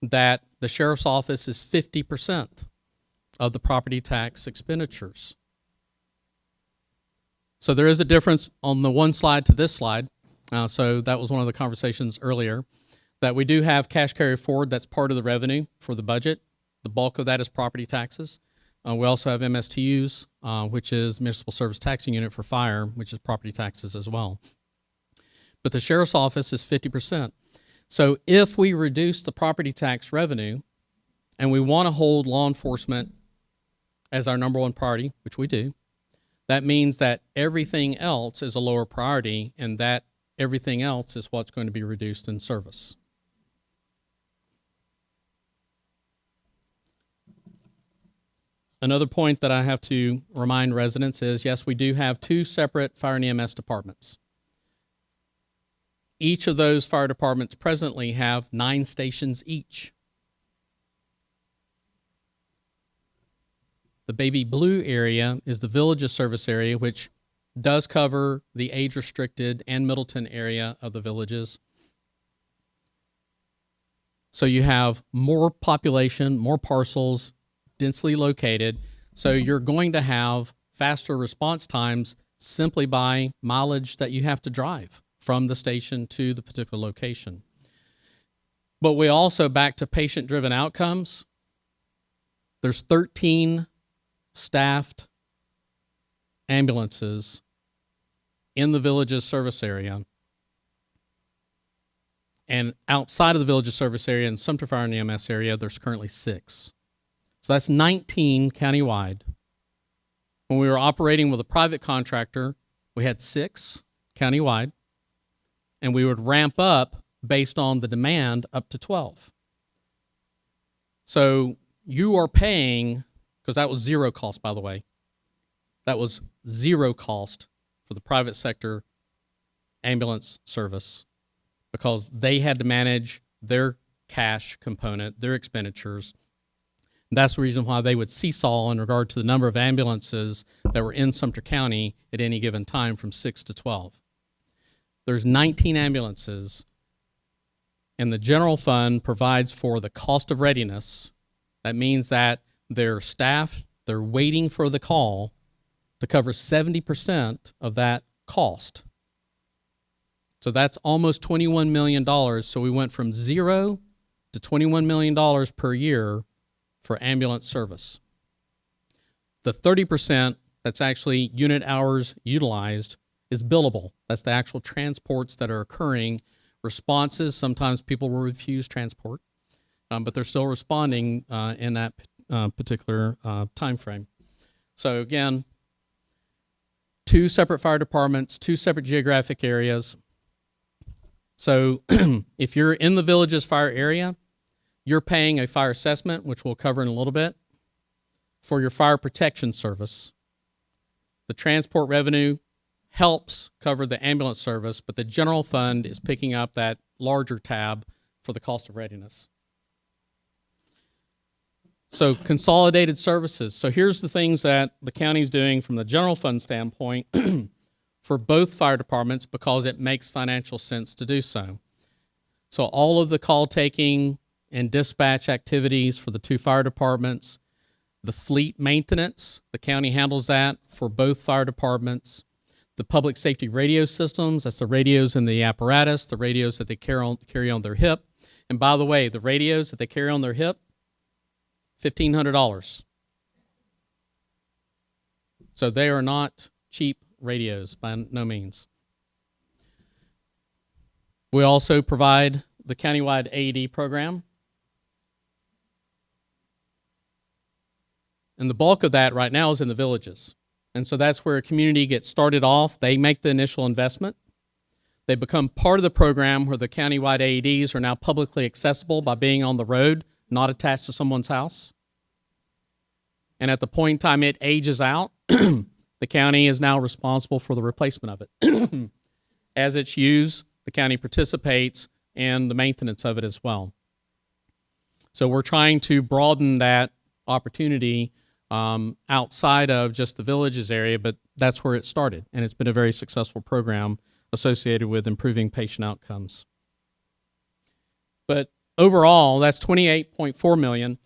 that the Sheriff's Office is 50% of the property tax expenditures. So there is a difference on the one slide to this slide. So that was one of the conversations earlier, that we do have cash carry forward. That's part of the revenue for the budget. The bulk of that is property taxes. We also have MSTUs, which is Municipal Service Taxing Unit for fire, which is property taxes as well. But the Sheriff's Office is 50%. So if we reduce the property tax revenue and we want to hold law enforcement as our number one priority, which we do, that means that everything else is a lower priority, and that everything else is what's going to be reduced in service. Another point that I have to remind residents is, yes, we do have 2 separate fire and EMS departments. Each of those fire departments presently have 9 stations each. The baby blue area is the Villages service area, which does cover the age-restricted and Middleton area of the Villages. So you have more population, more parcels, densely located. So you're going to have faster response times simply by mileage that you have to drive from the station to the particular location. But we also, back to patient-driven outcomes, there's 13 staffed ambulances in the Villages service area. And outside of the Villages service area in Sumter Fire and EMS area, there's currently 6. So that's 19 countywide. When we were operating with a private contractor, we had 6 countywide, and we would ramp up based on the demand up to 12. So you are paying, because that was zero cost, by the way. That was zero cost for the private sector ambulance service, because they had to manage their cash component, their expenditures. And that's the reason why they would seesaw in regard to the number of ambulances that were in Sumter County at any given time from 6 to 12. There's 19 ambulances, and the general fund provides for the cost of readiness. That means that they're staffed, they're waiting for the call to cover 70% of that cost. So that's almost $21 million. So we went from 0 to $21 million per year for ambulance service. The 30% that's actually unit hours utilized is billable. That's the actual transports that are occurring. Responses, sometimes people will refuse transport, but they're still responding in that particular time frame. So again, 2 separate fire departments, 2 separate geographic areas. So if you're in the Villages fire area, you're paying a fire assessment, which we'll cover in a little bit, for your fire protection service. The transport revenue helps cover the ambulance service, but the general fund is picking up that larger tab for the cost of readiness. So consolidated services. So here's the things that the county's doing from the general fund standpoint for both fire departments because it makes financial sense to do so. So all of the call taking and dispatch activities for the two fire departments, the fleet maintenance, the county handles that for both fire departments. The public safety radio systems, that's the radios in the apparatus, the radios that they carry on their hip. And by the way, the radios that they carry on their hip, $1,500. So they are not cheap radios by no means. We also provide the countywide AED program. And the bulk of that right now is in the villages. And so that's where a community gets started off. They make the initial investment. They become part of the program where the countywide AEDs are now publicly accessible by being on the road, not attached to someone's house. And at the point in time it ages out, the county is now responsible for the replacement of it. As it's used, the county participates in the maintenance of it as well. So we're trying to broaden that opportunity outside of just the villages area, but that's where it started, and it's been a very successful program associated with improving patient outcomes. But overall, that's $28.4 million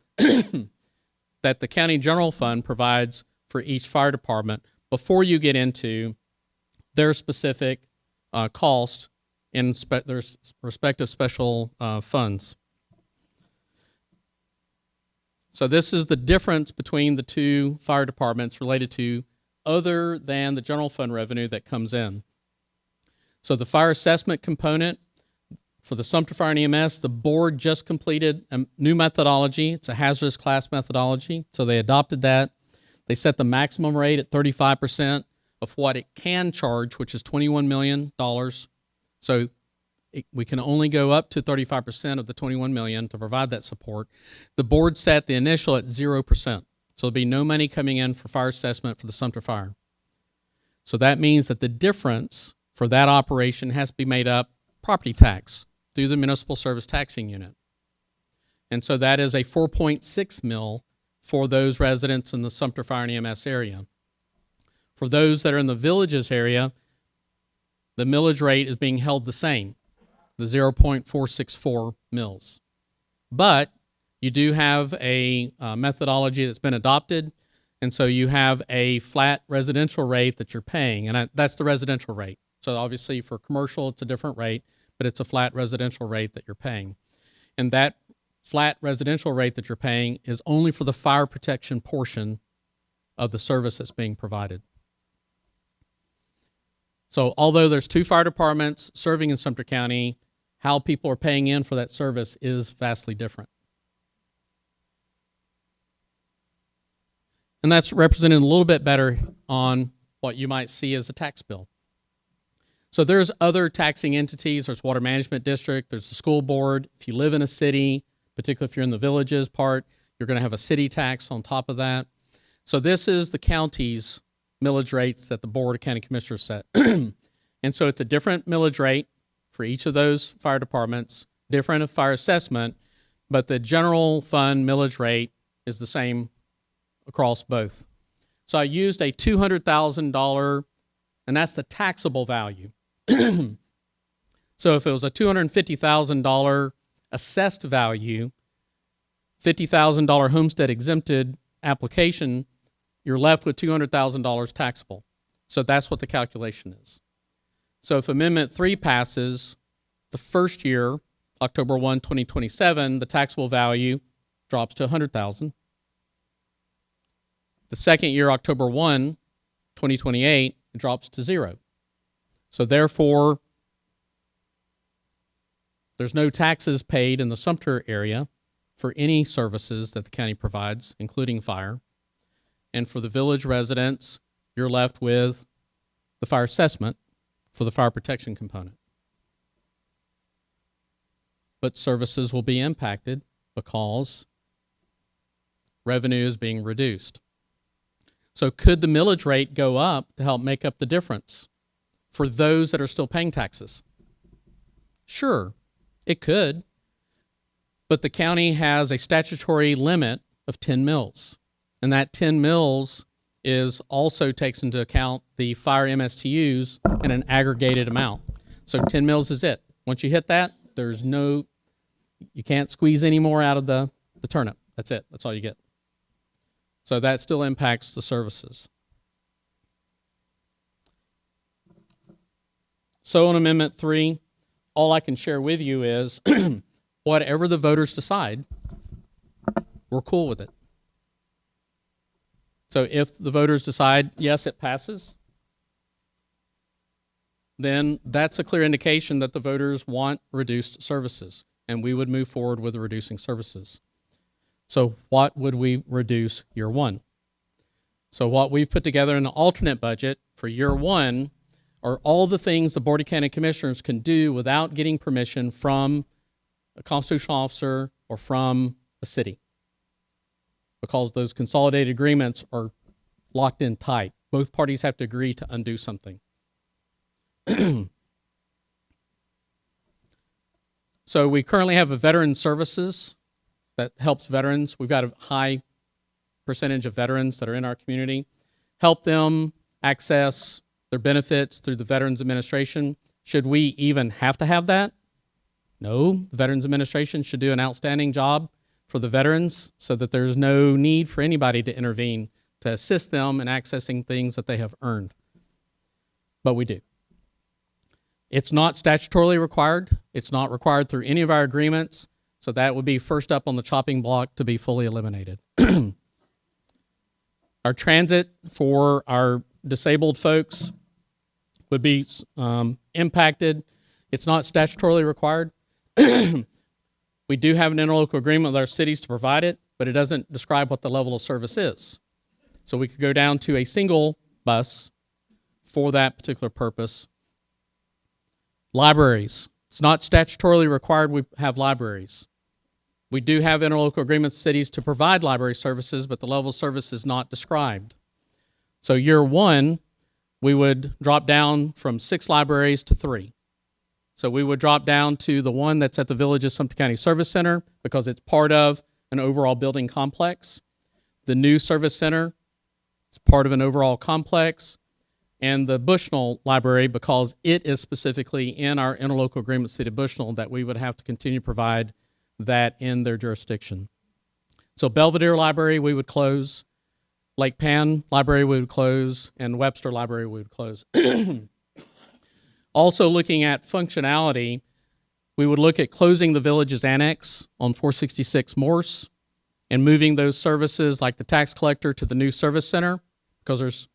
that the county general fund provides for each fire department before you get into their specific cost in their respective special funds. So this is the difference between the two fire departments related to other than the general fund revenue that comes in. So the fire assessment component for the Sumter Fire and EMS, the board just completed a new methodology. It's a hazardous class methodology. So they adopted that. They set the maximum rate at 35% of what it can charge, which is $21 million. So we can only go up to 35% of the $21 million to provide that support. The board set the initial at 0%. So there'll be no money coming in for fire assessment for the Sumter Fire. So that means that the difference for that operation has to be made up property tax through the municipal service taxing unit. And so that is a 4.6 mil for those residents in the Sumter Fire and EMS area. For those that are in the villages area, the millage rate is being held the same, the 0.464 mils. But you do have a methodology that's been adopted, and so you have a flat residential rate that you're paying, and that's the residential rate. So obviously for commercial, it's a different rate, but it's a flat residential rate that you're paying. And that flat residential rate that you're paying is only for the fire protection portion of the service that's being provided. So although there's two fire departments serving in Sumter County, how people are paying in for that service is vastly different. And that's represented a little bit better on what you might see as a tax bill. So there's other taxing entities. There's Water Management District. There's the school board. If you live in a city, particularly if you're in the villages part, you're going to have a city tax on top of that. So this is the county's millage rates that the Board of County Commissioners set. And so it's a different millage rate for each of those fire departments, different of fire assessment, but the general fund millage rate is the same across both. So I used a $200,000, and that's the taxable value. So if it was a $250,000 assessed value, $50,000 homestead exempted application, you're left with $200,000 taxable. So that's what the calculation is. So if Amendment 3 passes, the first year, October 1, 2027, the taxable value drops to $100,000. The second year, October 1, 2028, it drops to 0. So therefore, there's no taxes paid in the Sumter area for any services that the county provides, including fire. And for the village residents, you're left with the fire assessment for the fire protection component. But services will be impacted because revenue is being reduced. So could the millage rate go up to help make up the difference for those that are still paying taxes? Sure, it could. But the county has a statutory limit of 10 mills. And that 10 mills also takes into account the fire MSTUs in an aggregated amount. So 10 mils is it. Once you hit that, you can't squeeze any more out of the turnip. That's it. That's all you get. So that still impacts the services. So on Amendment 3, all I can share with you is whatever the voters decide, we're cool with it. So if the voters decide, yes, it passes, then that's a clear indication that the voters want reduced services, and we would move forward with reducing services. So what would we reduce year one? So what we've put together in an alternate budget for year one are all the things the Board of County Commissioners can do without getting permission from a constitutional officer or from a city, because those consolidated agreements are locked in tight. Both parties have to agree to undo something. So we currently have a veteran services that helps veterans. We've got a high percentage of veterans that are in our community. Help them access their benefits through the Veterans Administration. Should we even have to have that? No, the Veterans Administration should do an outstanding job for the veterans so that there's no need for anybody to intervene to assist them in accessing things that they have earned. But we do. It's not statutorily required. It's not required through any of our agreements. So that would be first up on the chopping block to be fully eliminated. Our transit for our disabled folks would be impacted. It's not statutorily required. We do have an interlocal agreement with our cities to provide it, but it doesn't describe what the level of service is. So we could go down to a single bus for that particular purpose. Libraries. It's not statutorily required we have libraries. We do have interlocal agreements with cities to provide library services, but the level of service is not described. So year one, we would drop down from 6 libraries to 3. So we would drop down to the one that's at the Village of Sumter County Service Center because it's part of an overall building complex. The new service center is part of an overall complex. And the Bushnell Library, because it is specifically in our interlocal agreement with the City of Bushnell, that we would have to continue to provide that in their jurisdiction. So Belvedere Library, we would close. Lake Pan Library, we would close. And Webster Library, we would close. Also looking at functionality, we would look at closing the Village's Annex on 466 Morse and moving those services like the tax collector to the new service center because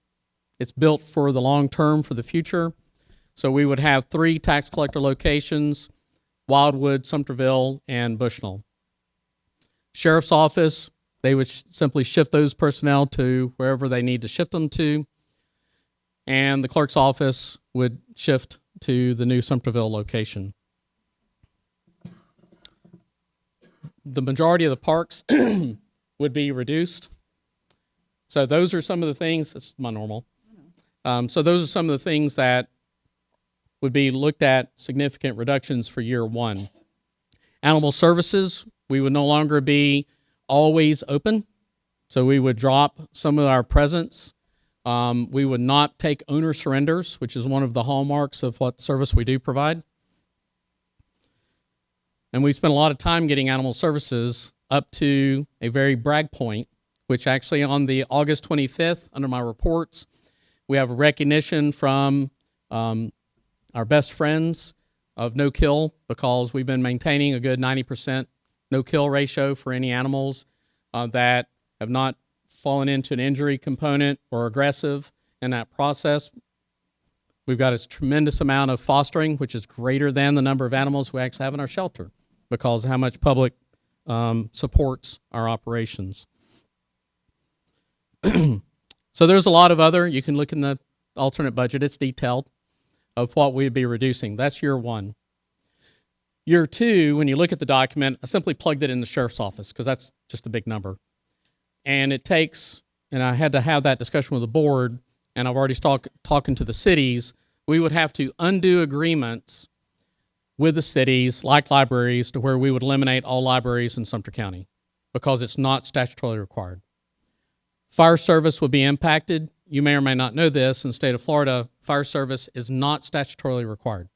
it's built for the long term, for the future. So we would have 3 tax collector locations, Wildwood, Sumterville, and Bushnell. Sheriff's Office, they would simply shift those personnel to wherever they need to shift them to. And the clerk's office would shift to the new Sumterville location. The majority of the parks would be reduced. So those are some of the things, that's my normal. So those are some of the things that would be looked at significant reductions for year one. Animal services, we would no longer be always open. So we would drop some of our presence. We would not take owner surrenders, which is one of the hallmarks of what service we do provide. And we spent a lot of time getting animal services up to a very brag point, which actually on the August 25th, under my reports, we have a recognition from our best friends of no-kill because we've been maintaining a good 90% no-kill ratio for any animals that have not fallen into an injury component or aggressive in that process. We've got a tremendous amount of fostering, which is greater than the number of animals we actually have in our shelter because of how much public supports our operations. So there's a lot of other, you can look in the alternate budget, it's detailed, of what we'd be reducing. That's year one. Year two, when you look at the document, I simply plugged it in the sheriff's office because that's just a big number. And it takes, and I had to have that discussion with the board, and I've already talking to the cities, we would have to undo agreements with the cities, like libraries, to where we would eliminate all libraries in Sumter County because it's not statutorily required. Fire service would be impacted. You may or may not know this. In the state of Florida, fire service is not statutorily required.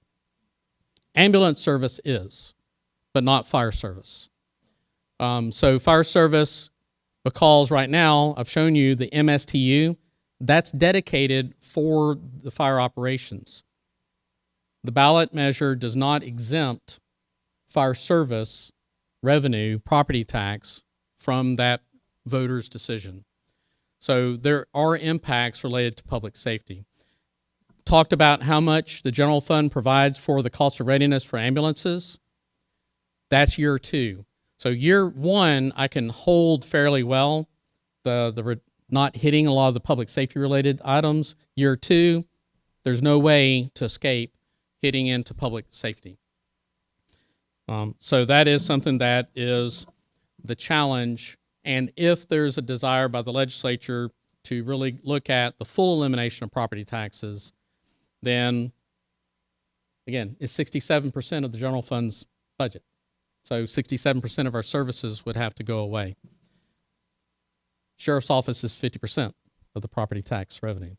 Ambulance service is, but not fire service. So fire service, because right now I've shown you the MSTU, that's dedicated for the fire operations. The ballot measure does not exempt fire service revenue, property tax from that voter's decision. So there are impacts related to public safety. Talked about how much the general fund provides for the cost of readiness for ambulances. That's year 2. So year 1, I can hold fairly well, not hitting a lot of the public safety related items. Year 2, there's no way to escape hitting into public safety. So that is something that is the challenge. And if there's a desire by the legislature to really look at the full elimination of property taxes, then again, it's 67% of the general fund's budget. So 67% of our services would have to go away. Sheriff's office is 50% of the property tax revenue.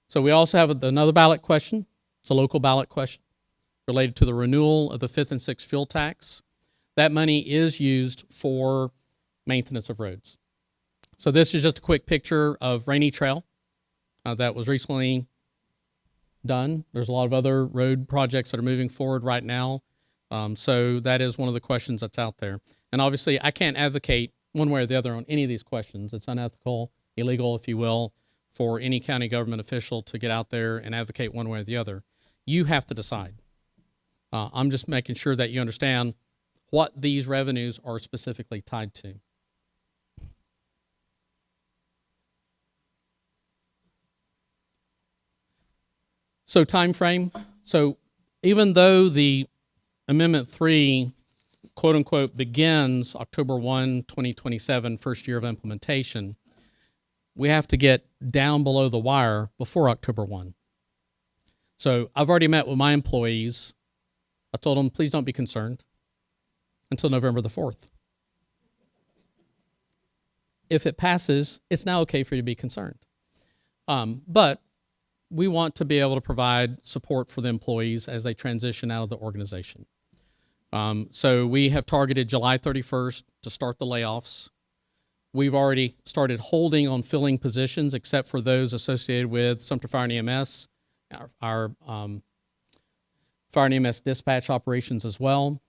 So we also have another ballot question. It's a local ballot question related to the renewal of the 5th and 6th fuel tax. That money is used for maintenance of roads. So this is just a quick picture of Rainy Trail that was recently done. There's a lot of other road projects that are moving forward right now. So that is one of the questions that's out there. And obviously, I can't advocate one way or the other on any of these questions. It's unethical, illegal, if you will, for any county government official to get out there and advocate one way or the other. You have to decide. I'm just making sure that you understand what these revenues are specifically tied to. So time frame. So even though the Amendment 3, quote unquote, begins October 1, 2027, first year of implementation, we have to get down below the wire before October 1. So I've already met with my employees. I told them, please don't be concerned until November the 4th. If it passes, it's now okay for you to be concerned. But we want to be able to provide support for the employees as they transition out of the organization. So we have targeted July 31st to start the layoffs. We've already started holding on filling positions except for those associated with Sumter Fire and EMS, our Fire and EMS dispatch operations as well.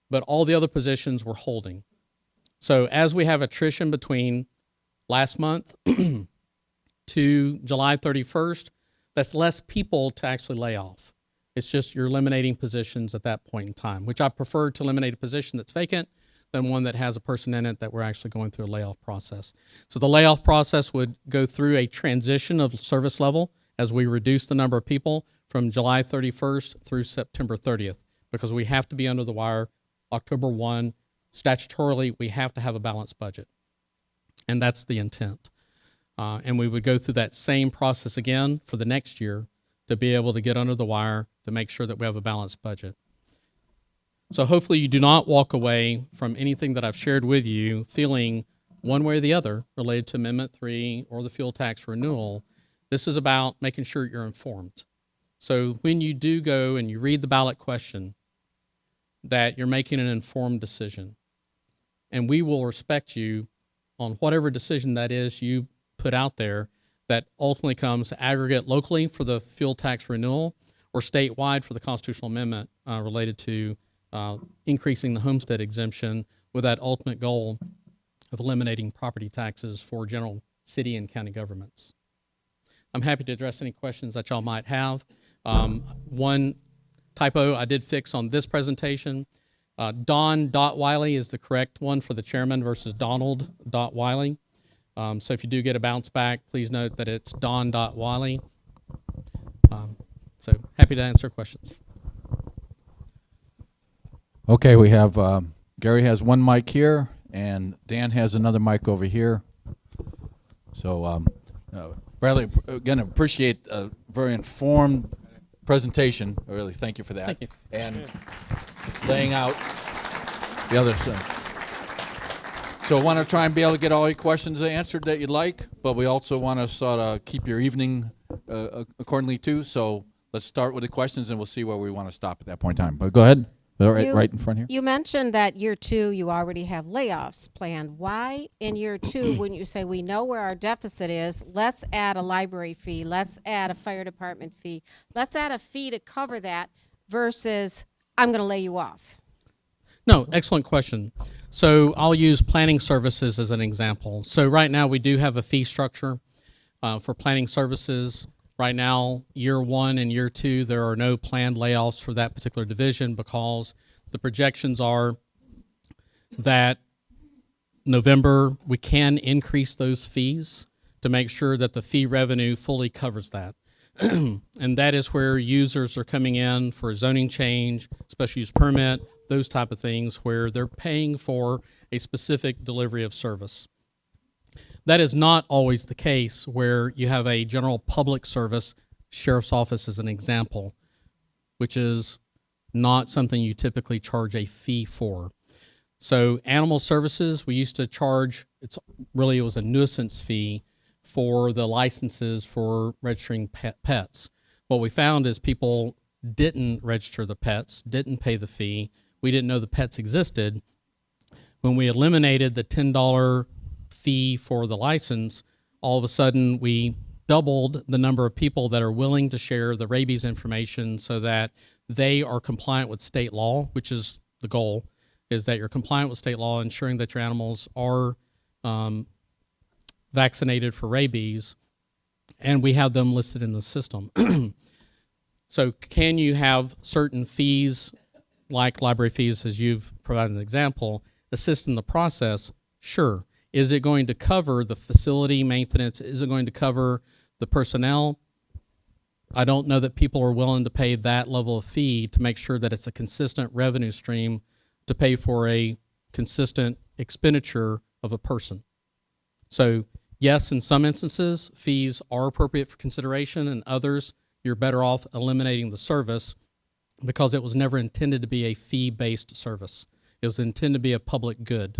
But all the other positions we're holding. So as we have attrition between last month to July 31st, that's less people to actually lay off. It's just you're eliminating positions at that point in time, which I prefer to eliminate a position that's vacant than one that has a person in it that we're actually going through a layoff process. So the layoff process would go through a transition of service level as we reduce the number of people from July 31st through September 30th, because we have to be under the wire October 1. Statutorily, we have to have a balanced budget, and that's the intent. And we would go through that same process again for the next year to be able to get under the wire to make sure that we have a balanced budget. So hopefully you do not walk away from anything that I've shared with you feeling one way or the other related to Amendment 3 or the fuel tax renewal. This is about making sure you're informed. So when you do go and you read the ballot question, that you're making an informed decision. And we will respect you on whatever decision that is you put out there that ultimately comes aggregate locally for the fuel tax renewal or statewide for the constitutional amendment related to increasing the homestead exemption with that ultimate goal of eliminating property taxes for general city and county governments. I'm happy to address any questions that y'all might have. One typo I did fix on this presentation. Don.Wiley is the correct one for the chairman versus Donald.Wiley. So if you do get a bounce back, please note that it's Don.Wiley. So happy to answer questions. Okay, we have, Gary has one mic here, and Dan has another mic over here. So, Bradley, again, appreciate a very informed presentation. I really thank you for that. Thank you. And laying out the other side. So I want to try and be able to get all your questions answered that you'd like, but we also want to sort of keep your evening accordingly too. So let's start with the questions and we'll see where we want to stop at that point in time. But go ahead. Right in front here. You mentioned that year 2 you already have layoffs planned. Why in year 2 wouldn't you say we know where our deficit is, let's add a library fee, let's add a fire department fee, let's add a fee to cover that versus I'm going to lay you off? No, excellent question. So I'll use planning services as an example. So right now we do have a fee structure for planning services. Right now, year 1 and year 2, there are no planned layoffs for that particular division because the projections are that November we can increase those fees to make sure that the fee revenue fully covers that. And that is where users are coming in for a zoning change, special use permit, those type of things where they're paying for a specific delivery of service. That is not always the case where you have a general public service, sheriff's office as an example, which is not something you typically charge a fee for. So animal services, we used to charge, it was a nuisance fee for the licenses for registering pets. What we found is people didn't register the pets, didn't pay the fee. We didn't know the pets existed. When we eliminated the $10 fee for the license, all of a sudden we doubled the number of people that are willing to share the rabies information so that they are compliant with state law, which is the goal, is that you're compliant with state law, ensuring that your animals are vaccinated for rabies, and we have them listed in the system. So can you have certain fees, like library fees, as you've provided an example, assist in the process? Sure. Is it going to cover the facility maintenance? Is it going to cover the personnel? I don't know that people are willing to pay that level of fee to make sure that it's a consistent revenue stream to pay for a consistent expenditure of a person. So yes, in some instances, fees are appropriate for consideration, and others, you're better off eliminating the service because it was never intended to be a fee-based service. It was intended to be a public good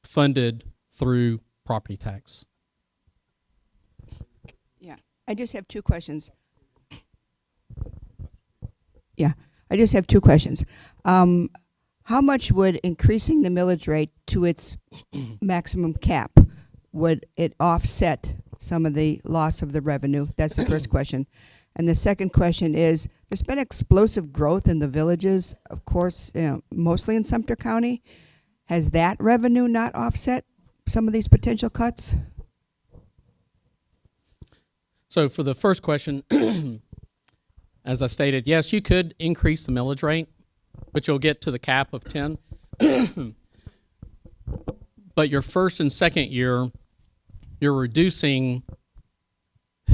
funded through property tax. Yeah, I just have 2 questions. Yeah, I just have 2 questions. How much would increasing the millage rate to its maximum cap, would it offset some of the loss of the revenue? That's the first question. And the second question is, there's been explosive growth in the villages, of course, mostly in Sumter County. Has that revenue not offset some of these potential cuts? So for the first question, as I stated, yes, you could increase the millage rate, but you'll get to the cap of 10. But your first and second year, you're reducing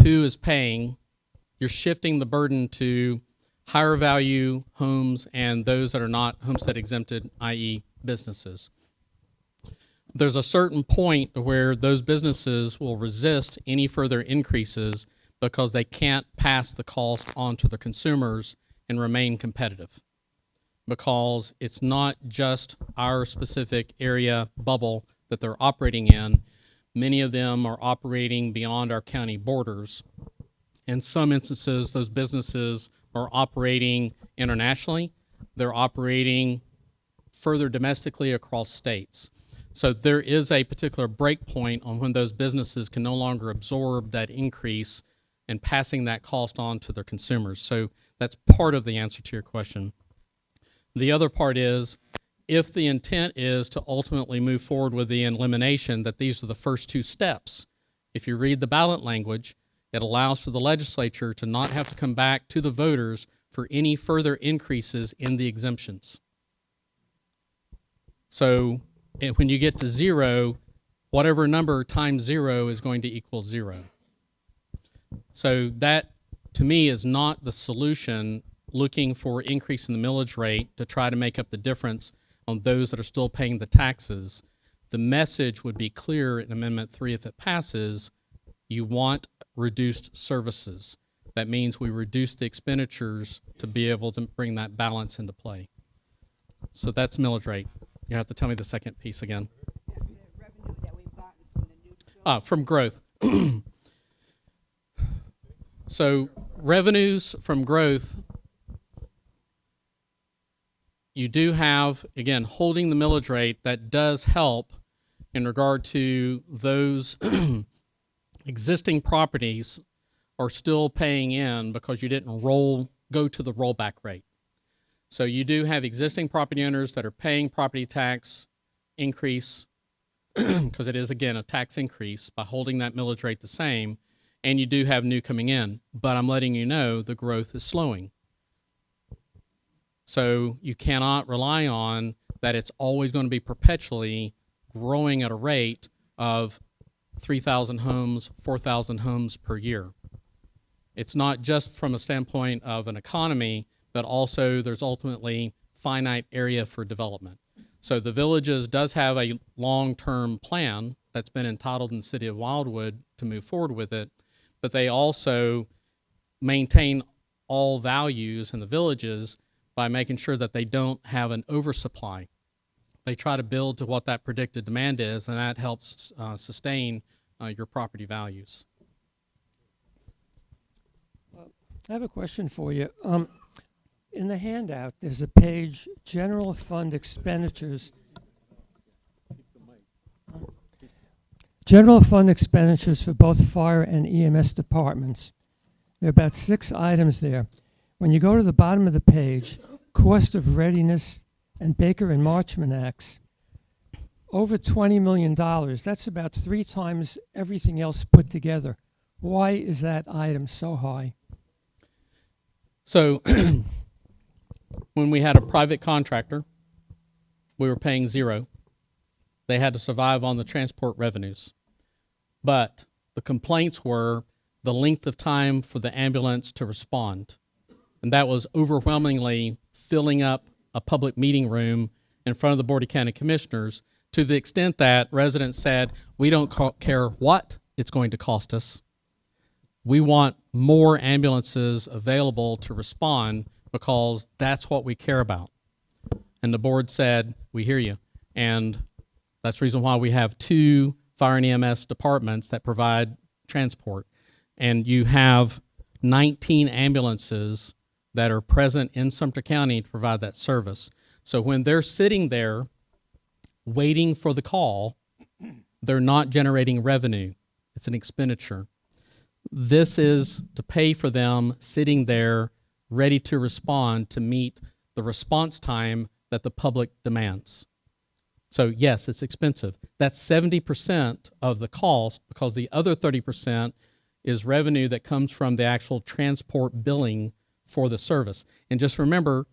who is paying. You're shifting the burden to higher value homes and those that are not homestead exempted, i.e. businesses. There's a certain point where those businesses will resist any further increases because they can't pass the cost on to the consumers and remain competitive. Because it's not just our specific area bubble that they're operating in. Many of them are operating beyond our county borders. In some instances, those businesses are operating internationally. They're operating further domestically across states. So there is a particular break point on when those businesses can no longer absorb that increase and passing that cost on to their consumers. So that's part of the answer to your question. The other part is, if the intent is to ultimately move forward with the elimination, that these are the first 2 steps. If you read the ballot language, it allows for the legislature to not have to come back to the voters for any further increases in the exemptions. So when you get to 0, whatever number times 0 is going to equal 0. So that, to me, is not the solution, looking for increase in the millage rate to try to make up the difference on those that are still paying the taxes. The message would be clear in Amendment 3 if it passes. You want reduced services. That means we reduce the expenditures to be able to bring that balance into play. So that's millage rate. You have to tell me the second piece again. The revenue that we've gotten from the new From growth. So revenues from growth, you do have, again, holding the millage rate, that does help in regard to those existing properties are still paying in because you didn't go to the rollback rate. So you do have existing property owners that are paying property tax increase because it is, again, a tax increase by holding that millage rate the same, and you do have new coming in. But I'm letting you know the growth is slowing. So you cannot rely on that it's always going to be perpetually growing at a rate of 3,000 homes, 4,000 homes per year. It's not just from a standpoint of an economy, but also there's ultimately finite area for development. So the Villages does have a long-term plan that's been entitled in the city of Wildwood to move forward with it, but they also maintain all values in the Villages by making sure that they don't have an oversupply. They try to build to what that predicted demand is, and that helps sustain your property values. I have a question for you. In the handout, there's a page, General Fund Expenditures. General Fund Expenditures for both fire and EMS departments. There are about 6 items there. When you go to the bottom of the page, Cost of Readiness and Baker and Marchman Acts, over $20 million. That's about 3 times everything else put together. Why is that item so high? So when we had a private contractor, we were paying 0. They had to survive on the transport revenues. But the complaints were the length of time for the ambulance to respond. And that was overwhelmingly filling up a public meeting room in front of the Board of County Commissioners, to the extent that residents said, we don't care what it's going to cost us. We want more ambulances available to respond because that's what we care about. And the board said, we hear you. And that's the reason why we have 2 fire and EMS departments that provide transport. And you have 19 ambulances that are present in Sumter County to provide that service. So when they're sitting there waiting for the call, they're not generating revenue. It's an expenditure. This is to pay for them sitting there ready to respond to meet the response time that the public demands. So yes, it's expensive. That's 70% of the cost, because the other 30% is revenue that comes from the actual transport billing for the service. And just remember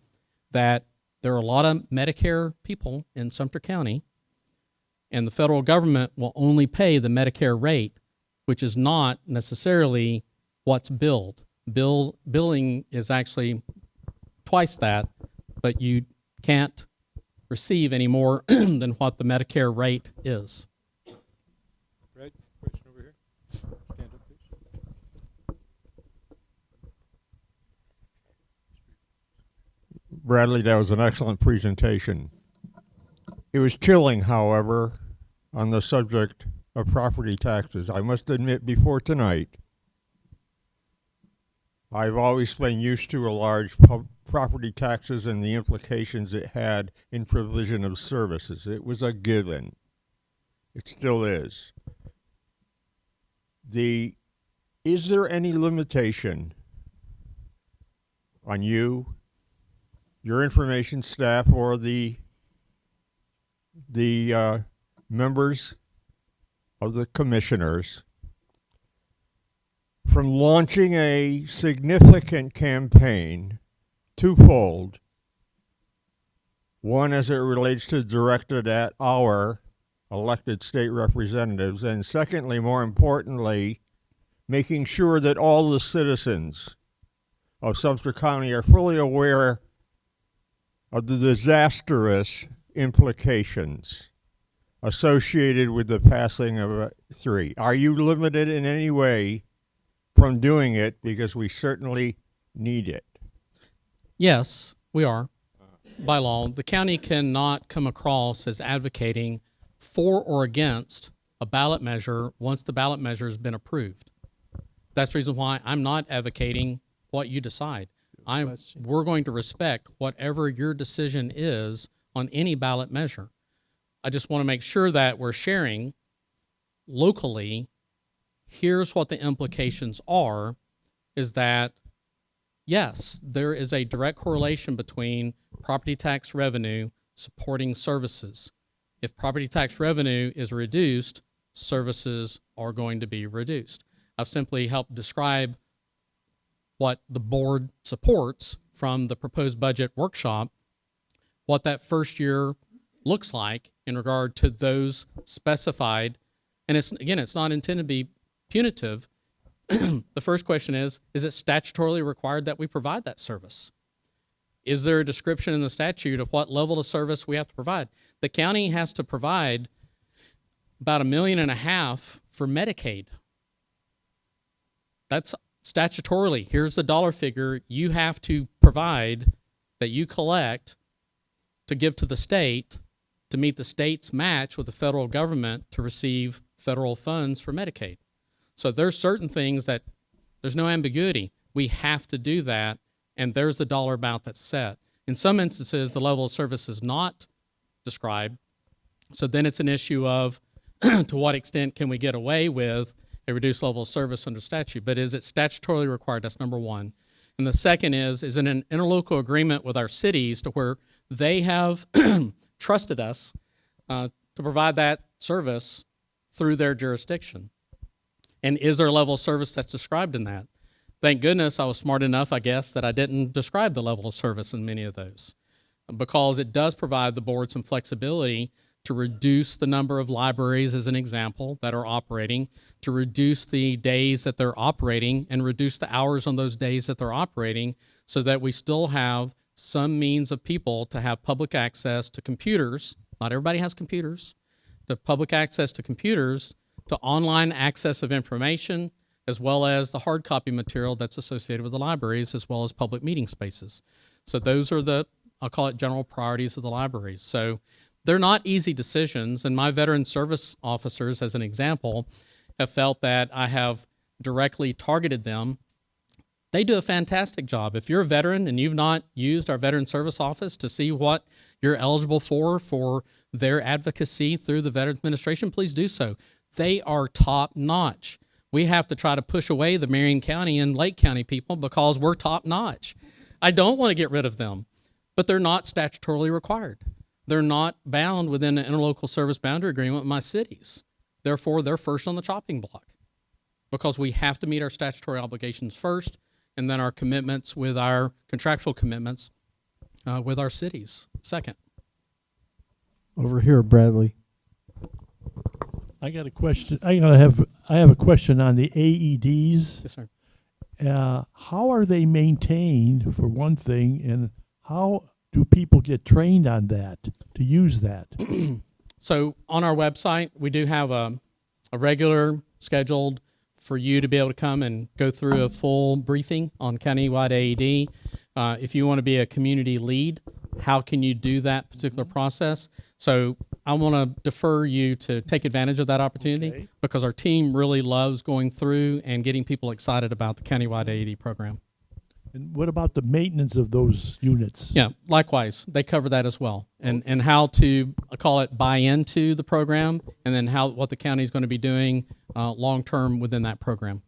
that there are a lot of Medicare people in Sumter County, and the federal government will only pay the Medicare rate, which is not necessarily what's billed. Billing is actually twice that, but you can't receive any more than what the Medicare rate is. Brad, question over here. Stand up, please. Bradley, that was an excellent presentation. It was chilling, however, on the subject of property taxes. I must admit, before tonight, I've always been used to a large property taxes and the implications it had in provision of services. It was a given. It still is. Is there any limitation on you, your information staff, or the members of the commissioners from launching a significant campaign, twofold? One, as it relates to directed at our elected state representatives, and secondly, more importantly, making sure that all the citizens of Sumter County are fully aware of the disastrous implications associated with the passing of 3. Are you limited in any way from doing it, because we certainly need it? Yes, we are. by law, the county cannot come across as advocating for or against a ballot measure once the ballot measure has been approved. That's the reason why I'm not advocating what you decide. We're going to respect whatever your decision is on any ballot measure. I just want to make sure that we're sharing locally, here's what the implications are, is that, yes, there is a direct correlation between property tax revenue supporting services. If property tax revenue is reduced, services are going to be reduced. I've simply helped describe what the board supports from the proposed budget workshop, what that first year looks like in regard to those specified. And it's not intended to be punitive. The first question is it statutorily required that we provide that service? Is there a description in the statute of what level of service we have to provide? The county has to provide about $1.5 million for Medicaid. That's statutorily. Here's the dollar figure you have to provide that you collect to give to the state to meet the state's match with the federal government to receive federal funds for Medicaid. So there's certain things that there's no ambiguity. We have to do that, and there's the dollar amount that's set. In some instances, the level of service is not described, so then it's an issue of to what extent can we get away with a reduced level of service under statute, but is it statutorily required? That's number one. And the second is it an interlocal agreement with our cities to where they have trusted us to provide that service through their jurisdiction? And is there a level of service that's described in that? Thank goodness I was smart enough, I guess, that I didn't describe the level of service in many of those, because it does provide the board some flexibility to reduce the number of libraries, as an example, that are operating, to reduce the days that they're operating and reduce the hours on those days that they're operating so that we still have some means of people to have public access to computers. Not everybody has computers. The public access to computers, to online access of information, as well as the hard copy material that's associated with the libraries, as well as public meeting spaces. So those are the, I'll call it general priorities of the libraries. So they're not easy decisions, and my veteran service officers, as an example, have felt that I have directly targeted them. They do a fantastic job. If you're a veteran and you've not used our Veteran Service Office to see what you're eligible for their advocacy through the Veterans Administration, please do so. They are top notch. We have to try to push away the Marion County and Lake County people because we're top notch. I don't want to get rid of them, but they're not statutorily required. They're not bound within an interlocal service boundary agreement with my cities. Therefore, they're first on the chopping block because we have to meet our statutory obligations first, and then our commitments with our contractual commitments with our cities second. Over here, Bradley. I got a question. I have a question on the AEDs. Yes, sir. How are they maintained, for one thing, and how do people get trained on that, to use that? So on our website, we do have a regular scheduled for you to be able to come and go through a full briefing on countywide AED. If you want to be a community lead, how can you do that particular process? So I want to defer you to take advantage of that opportunity because our team really loves going through and getting people excited about the countywide AED program. And what about the maintenance of those units? Yeah, likewise, they cover that as well, and how to, I call it, buy into the program, and then what the county is going to be doing long term within that program.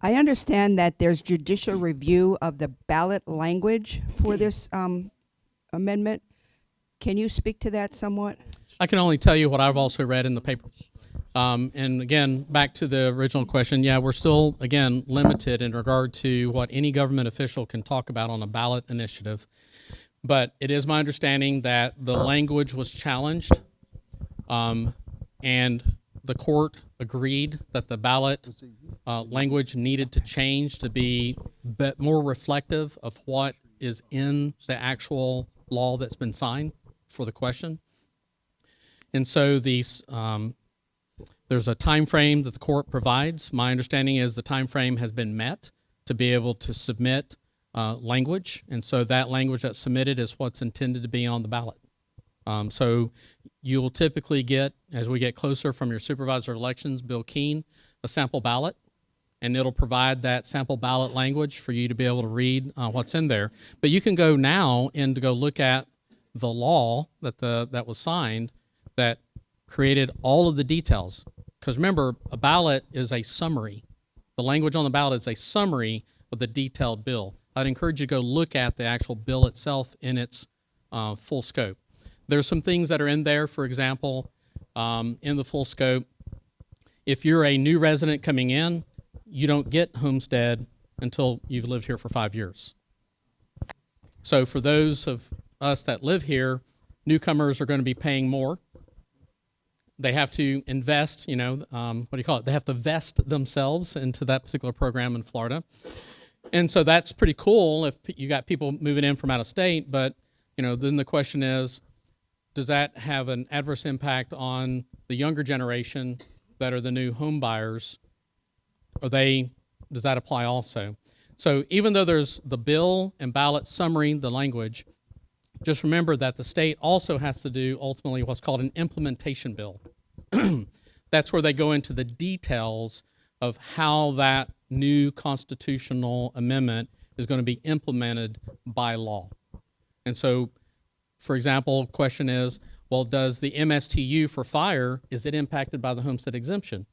I understand that there's judicial review of the ballot language for this amendment. Can you speak to that somewhat? I can only tell you what I've also read in the papers. And again, back to the original question, yeah, we're still, again, limited in regard to what any government official can talk about on a ballot initiative. But it is my understanding that the language was challenged, and the court agreed that the ballot language needed to change to be more reflective of what is in the actual law that's been signed for the question. And so the There's a time frame that the court provides. My understanding is the time frame has been met to be able to submit language, and so that language that's submitted is what's intended to be on the ballot. So you will typically get, as we get closer from your supervisor of elections, Bill Keene, a sample ballot, and it'll provide that sample ballot language for you to be able to read what's in there. But you can go now and to go look at the law that was signed that created all of the details. Because remember, a ballot is a summary. The language on the ballot is a summary of the detailed bill. I'd encourage you to go look at the actual bill itself in its full scope. There's some things that are in there, for example, in the full scope. If you're a new resident coming in, you don't get homestead until you've lived here for 5 years. So for those of us that live here, newcomers are going to be paying more. They have to invest, They have to vest themselves into that particular program in Florida. And so that's pretty cool if you got people moving in from out of state, but, then the question is, does that have an adverse impact on the younger generation that are the new home buyers? Does that apply also? So even though there's the bill and ballot summary, the language, just remember that the state also has to do ultimately what's called an implementation bill. That's where they go into the details of how that new constitutional amendment is going to be implemented by law. And so, for example, question is, well, does the MSTU for fire, is it impacted by the homestead exemption?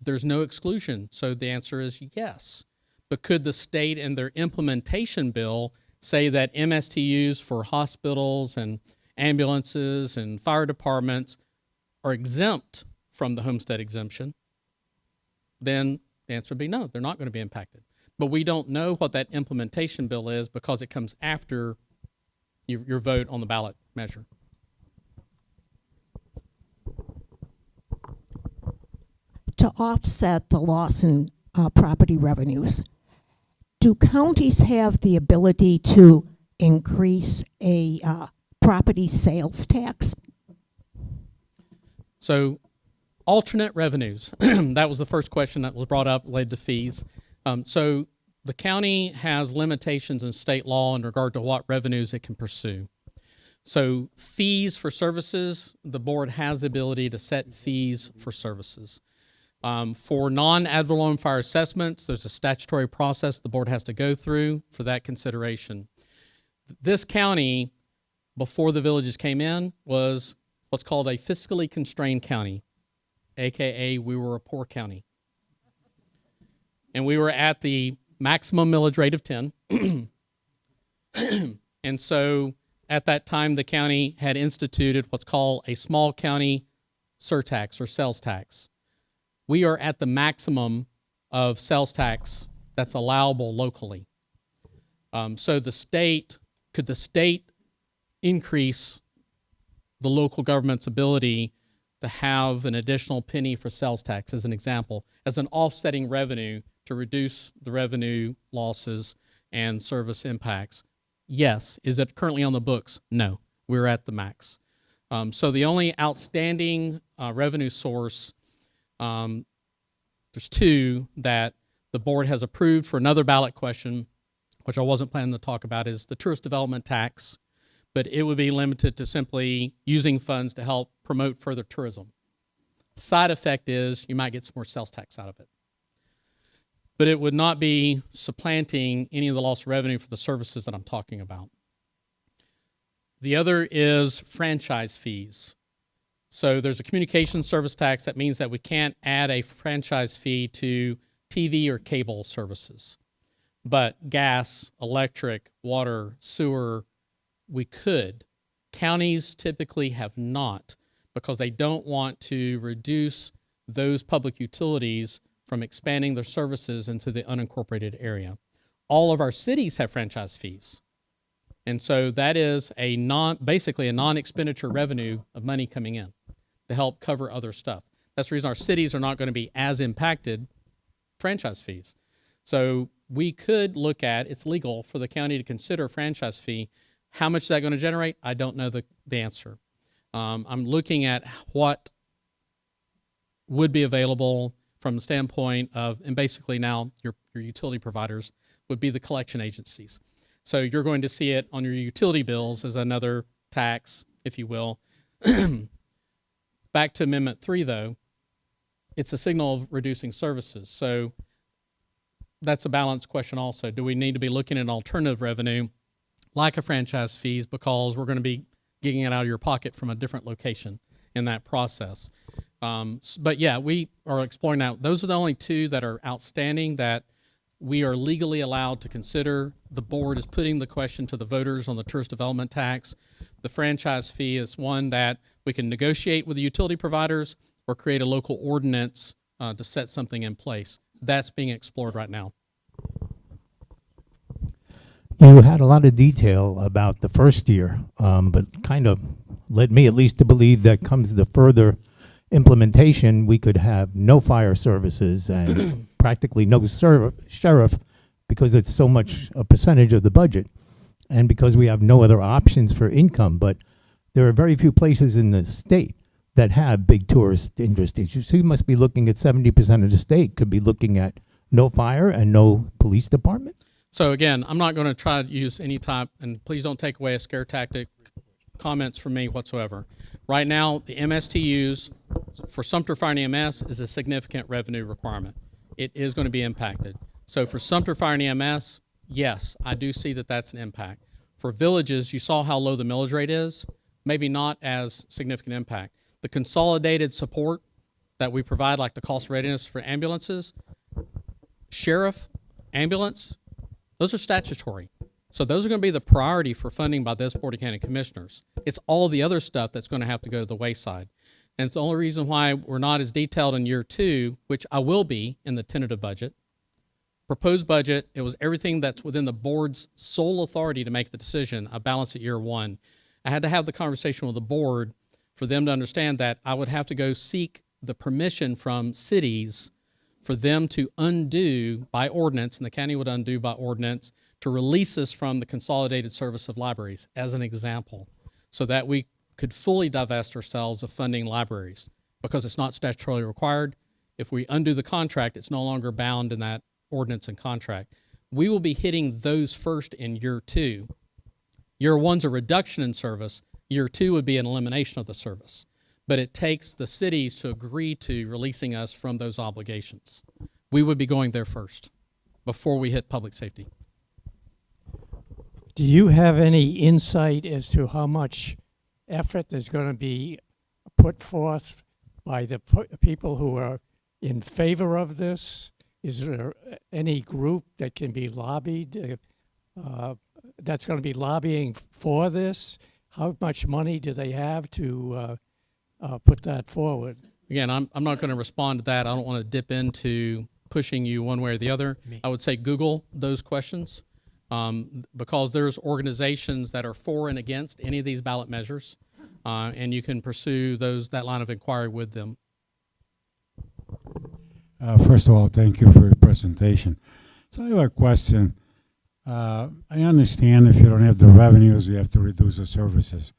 There's no exclusion, so the answer is yes. But could the state in their implementation bill say that MSTUs for hospitals and ambulances and fire departments are exempt from the homestead exemption? Then the answer would be no, they're not going to be impacted. But we don't know what that implementation bill is because it comes after your vote on the ballot measure. To offset the loss in property revenues, do counties have the ability to increase a property sales tax? So alternate revenues, that was the first question that was brought up related to fees. So the county has limitations in state law in regard to what revenues it can pursue. So fees for services, the board has the ability to set fees for services. For non-ad valorem fire assessments, there's a statutory process the board has to go through for that consideration. This county, before the villages came in, was what's called a fiscally constrained county, AKA we were a poor county. And we were at the maximum millage rate of 10. And so at that time, the county had instituted what's called a small county surtax or sales tax. We are at the maximum of sales tax that's allowable locally. So could the state increase the local government's ability to have an additional penny for sales tax, as an example, as an offsetting revenue to reduce the revenue losses and service impacts? Yes. Is it currently on the books? No. We're at the max. So the only outstanding revenue source, there's two that the board has approved for another ballot question, which I wasn't planning to talk about, is the tourist development tax, but it would be limited to simply using funds to help promote further tourism. Side effect is you might get some more sales tax out of it. But it would not be supplanting any of the lost revenue for the services that I'm talking about. The other is franchise fees. So there's a communication service tax. That means that we can't add a franchise fee to TV or cable services. But gas, electric, water, sewer, we could. Counties typically have not, because they don't want to reduce those public utilities from expanding their services into the unincorporated area. All of our cities have franchise fees. And so that is basically a non-expenditure revenue of money coming in to help cover other stuff. That's the reason our cities are not going to be as impacted franchise fees. So we could look at, it's legal for the county to consider a franchise fee. How much is that going to generate? I don't know the answer. I'm looking at what would be available from the standpoint of, and basically now your utility providers would be the collection agencies. So you're going to see it on your utility bills as another tax, if you will. Back to Amendment 3, though, it's a signal of reducing services. So that's a balanced question also. Do we need to be looking at alternative revenue like a franchise fees, because we're going to be getting it out of your pocket from a different location in that process? But yeah, we are exploring that. Those are the only two that are outstanding that we are legally allowed to consider. The board is putting the question to the voters on the tourist development tax. The franchise fee is one that we can negotiate with the utility providers or create a local ordinance to set something in place. That's being explored right now. You had a lot of detail about the first year, but kind of led me at least to believe that comes the further implementation, we could have no fire services and practically no sheriff, because it's so much a percentage of the budget, and because we have no other options for income. But there are very few places in the state that have big tourist industries. So you must be looking at 70% of the state could be looking at no fire and no police department. So again, I'm not going to try to use any type, and please don't take away a scare tactic comments from me whatsoever. Right now, the MSTUs for Sumter Fire and EMS is a significant revenue requirement. It is going to be impacted. So for Sumter Fire and EMS, yes, I do see that that's an impact. For villages, you saw how low the millage rate is, maybe not as significant impact. The consolidated support that we provide, like the cost readiness for ambulances, sheriff, ambulance, those are statutory. So those are going to be the priority for funding by this Board of County Commissioners. It's all the other stuff that's going to have to go to the wayside. And it's the only reason why we're not as detailed in year 2, which I will be in the tentative budget. Proposed budget, it was everything that's within the board's sole authority to make the decision. I balanced at year 1. I had to have the conversation with the board for them to understand that I would have to go seek the permission from cities for them to undo by ordinance, and the county would undo by ordinance, to release us from the consolidated service of libraries, as an example, so that we could fully divest ourselves of funding libraries, because it's not statutorily required. If we undo the contract, it's no longer bound in that ordinance and contract. We will be hitting those first in year 2. Year 1's a reduction in service. Year 2 would be an elimination of the service. But it takes the cities to agree to releasing us from those obligations. We would be going there first before we hit public safety. Do you have any insight as to how much effort is going to be put forth by the people who are in favor of this? Is there any group that can be lobbied, that's going to be lobbying for this? How much money do they have to put that forward? Again, I'm not going to respond to that. I don't want to dip into pushing you one way or the other. I would say Google those questions, because there's organizations that are for and against any of these ballot measures, and you can pursue that line of inquiry with them. First of all, thank you for your presentation. So I have a question. I understand if you don't have the revenues, you have to reduce the services.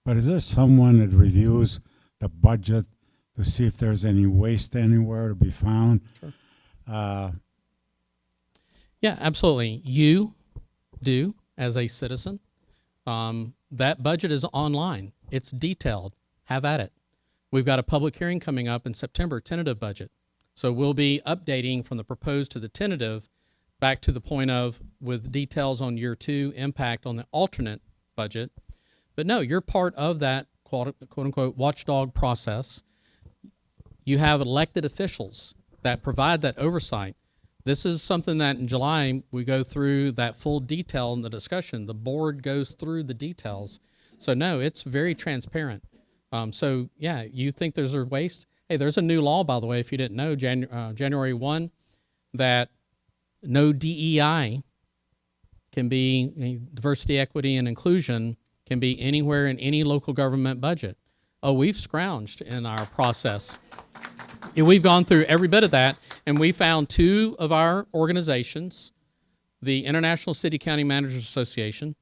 But is there someone that reviews the budget to see if there's any waste anywhere to be found? Sure. Yeah, absolutely. You do as a citizen. That budget is online. It's detailed. Have at it. We've got a public hearing coming up in September, tentative budget. So we'll be updating from the proposed to the tentative back to the point of with details on year 2, impact on the alternate budget. But no, you're part of that quote unquote watchdog process. You have elected officials that provide that oversight. This is something that in July we go through that full detail in the discussion. The board goes through the details. So no, it's very transparent. So yeah, you think there's a waste? Hey, there's a new law, by the way, if you didn't know, January 1, that no DEI can be, diversity, equity, and inclusion can be anywhere in any local government budget. Oh, we've scrounged in our process. We've gone through every bit of that, and we found 2 of our organizations, the International City County Managers Association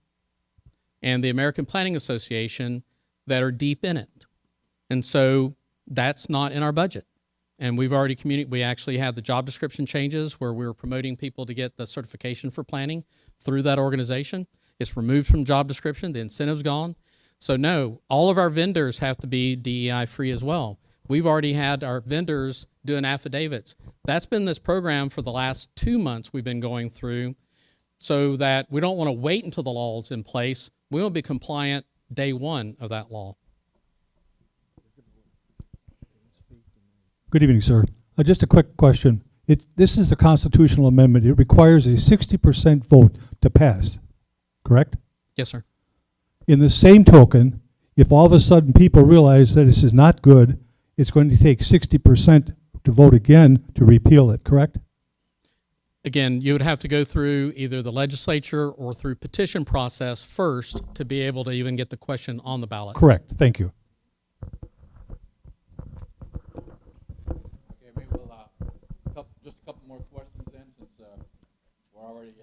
and the American Planning Association, that are deep in it. And so that's not in our budget. and we've already we actually had the job description changes where we were promoting people to get the certification for planning through that organization. It's removed from job description. The incentive's gone. So no, all of our vendors have to be DEI free as well. We've already had our vendors doing affidavits. That's been this program for the last 2 months we've been going through, so that we don't want to wait until the law is in place. We will be compliant day one of that law. Good evening, sir. Just a quick question. This is a constitutional amendment. It requires a 60% vote to pass, correct? Yes, sir. In the same token, if all of a sudden people realize that this is not good, it's going to take 60% to vote again to repeal it, correct? Again, you would have to go through either the legislature or through petition process first to be able to even get the question on the ballot. Correct. Thank you. Okay, maybe we'll just a couple more questions then, since we're already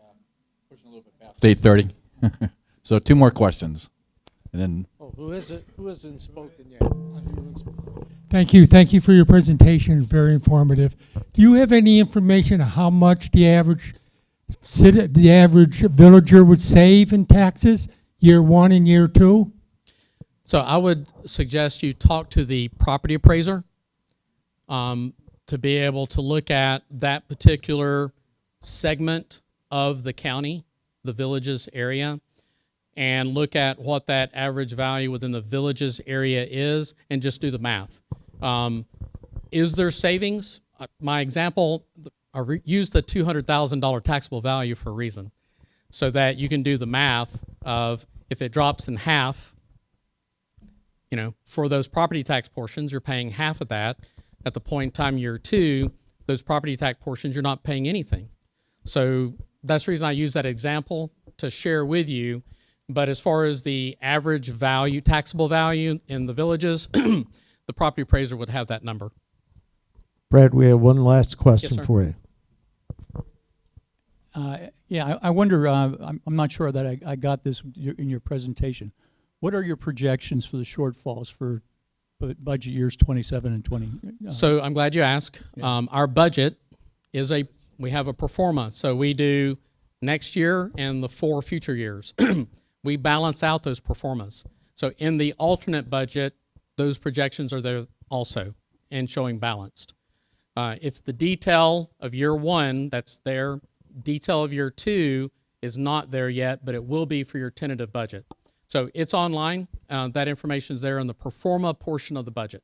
pushing a little bit past 8:30. So 2 more questions, and then. Oh, who is it? Who hasn't spoken yet? Thank you. Thank you for your presentation. It's very informative. Do you have any information on how much the average villager would save in taxes year 1 and year 2? So I would suggest you talk to the property appraiser to be able to look at that particular segment of the county, the villages area, and look at what that average value within the villages area is, and just do the math. Is there savings? My example, I use the $200,000 taxable value for a reason, so that you can do the math of if it drops in half, you know, for those property tax portions, you're paying half of that. At the point in time year 2, those property tax portions, you're not paying anything. So that's the reason I use that example to share with you. But as far as the average value, taxable value in the villages, the property appraiser would have that number. Brad, we have one last question Yes, sir. for you. Yeah, I wonder, I'm not sure that I got this in your presentation. What are your projections for the shortfalls for budget years 27 and 20? So I'm glad you asked. Our budget is we have a pro forma. So we do next year and the 4 future years. We balance out those pro formas. So in the alternate budget, those projections are there also and showing balanced. It's the detail of year 1 that's there. Detail of year 2 is not there yet, but it will be for your tentative budget. So it's online. That information is there in the pro forma portion of the budget.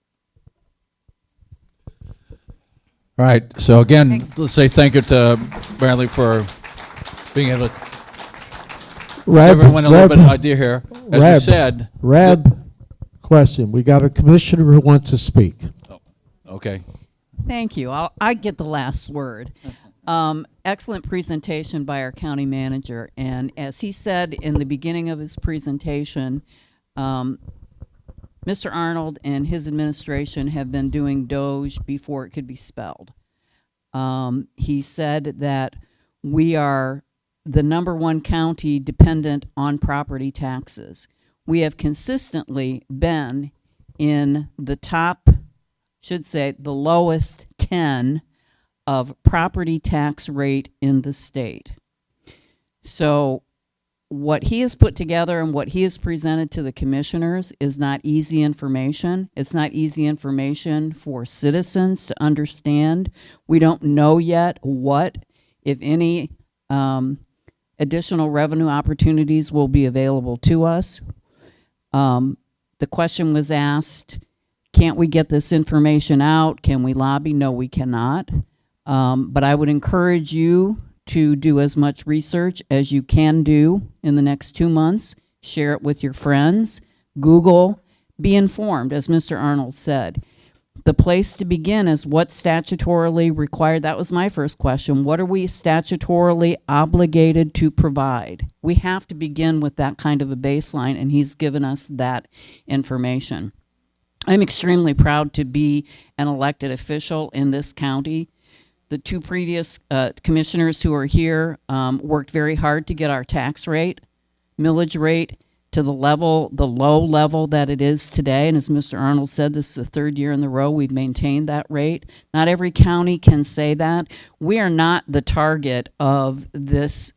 All right. So again, let's say thank you to Bradley for being able to give everyone a little bit of idea here. As we said, question. We got a commissioner who wants to speak. Oh, okay. Thank you. I get the last word. Excellent presentation by our county manager. And as he said in the beginning of his presentation, Mr. Arnold and his administration have been doing Doge before it could be spelled. He said that we are the #1 county dependent on property taxes. We have consistently been in the top, should say, the lowest 10 of property tax rate in the state. So what he has put together and what he has presented to the commissioners is not easy information. It's not easy information for citizens to understand. We don't know yet what, if any, additional revenue opportunities will be available to us. The question was asked, can't we get this information out? Can we lobby? No, we cannot. But I would encourage you to do as much research as you can do in the next 2 months. Share it with your friends. Google. Be informed, as Mr. Arnold said. The place to begin is what's statutorily required. That was my first question. What are we statutorily obligated to provide? We have to begin with that kind of a baseline, and he's given us that information. I'm extremely proud to be an elected official in this county. The 2 previous commissioners who are here worked very hard to get our tax rate, millage rate, to the low level that it is today. And as Mr. Arnold said, this is the third year in the row we've maintained that rate. Not every county can say that. We are not the target of this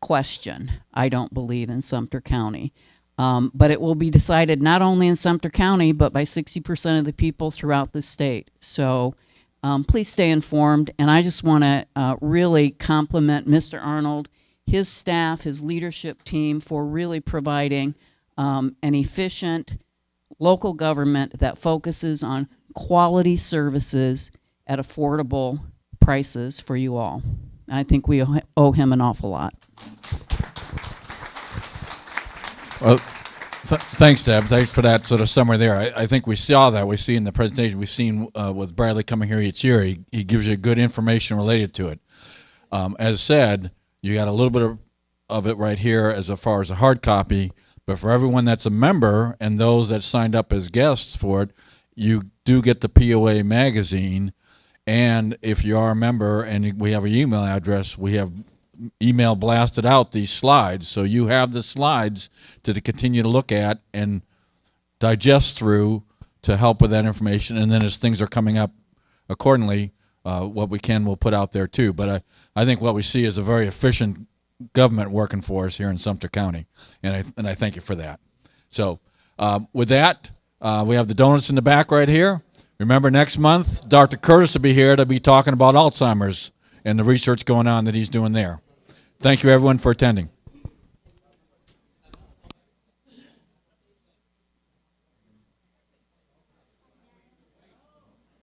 question, I don't believe, in Sumter County. But it will be decided not only in Sumter County, but by 60% of the people throughout the state. So please stay informed. And I just want to really compliment Mr. Arnold, his staff, his leadership team for really providing an efficient local government that focuses on quality services at affordable prices for you all. I think we owe him an awful lot. Well, thanks, Deb. Thanks for that sort of summary there. I think we saw that. We see in the presentation. We've seen with Bradley coming here each year. He gives you good information related to it. As said, you got a little bit of it right here as far as a hard copy. But for everyone that's a member and those that signed up as guests for it, you do get the POA magazine. And if you are a member and we have an email address, we have email blasted out these slides. So you have the slides to continue to look at and digest through to help with that information. And then as things are coming up accordingly, what we can, we'll put out there too. But I think what we see is a very efficient government working for us here in Sumter County. And I thank you for that. So with that, we have the donuts in the back right here. Remember, next month, Dr. Curtis will be here to be talking about Alzheimer's and the research going on that he's doing there. Thank you, everyone, for attending.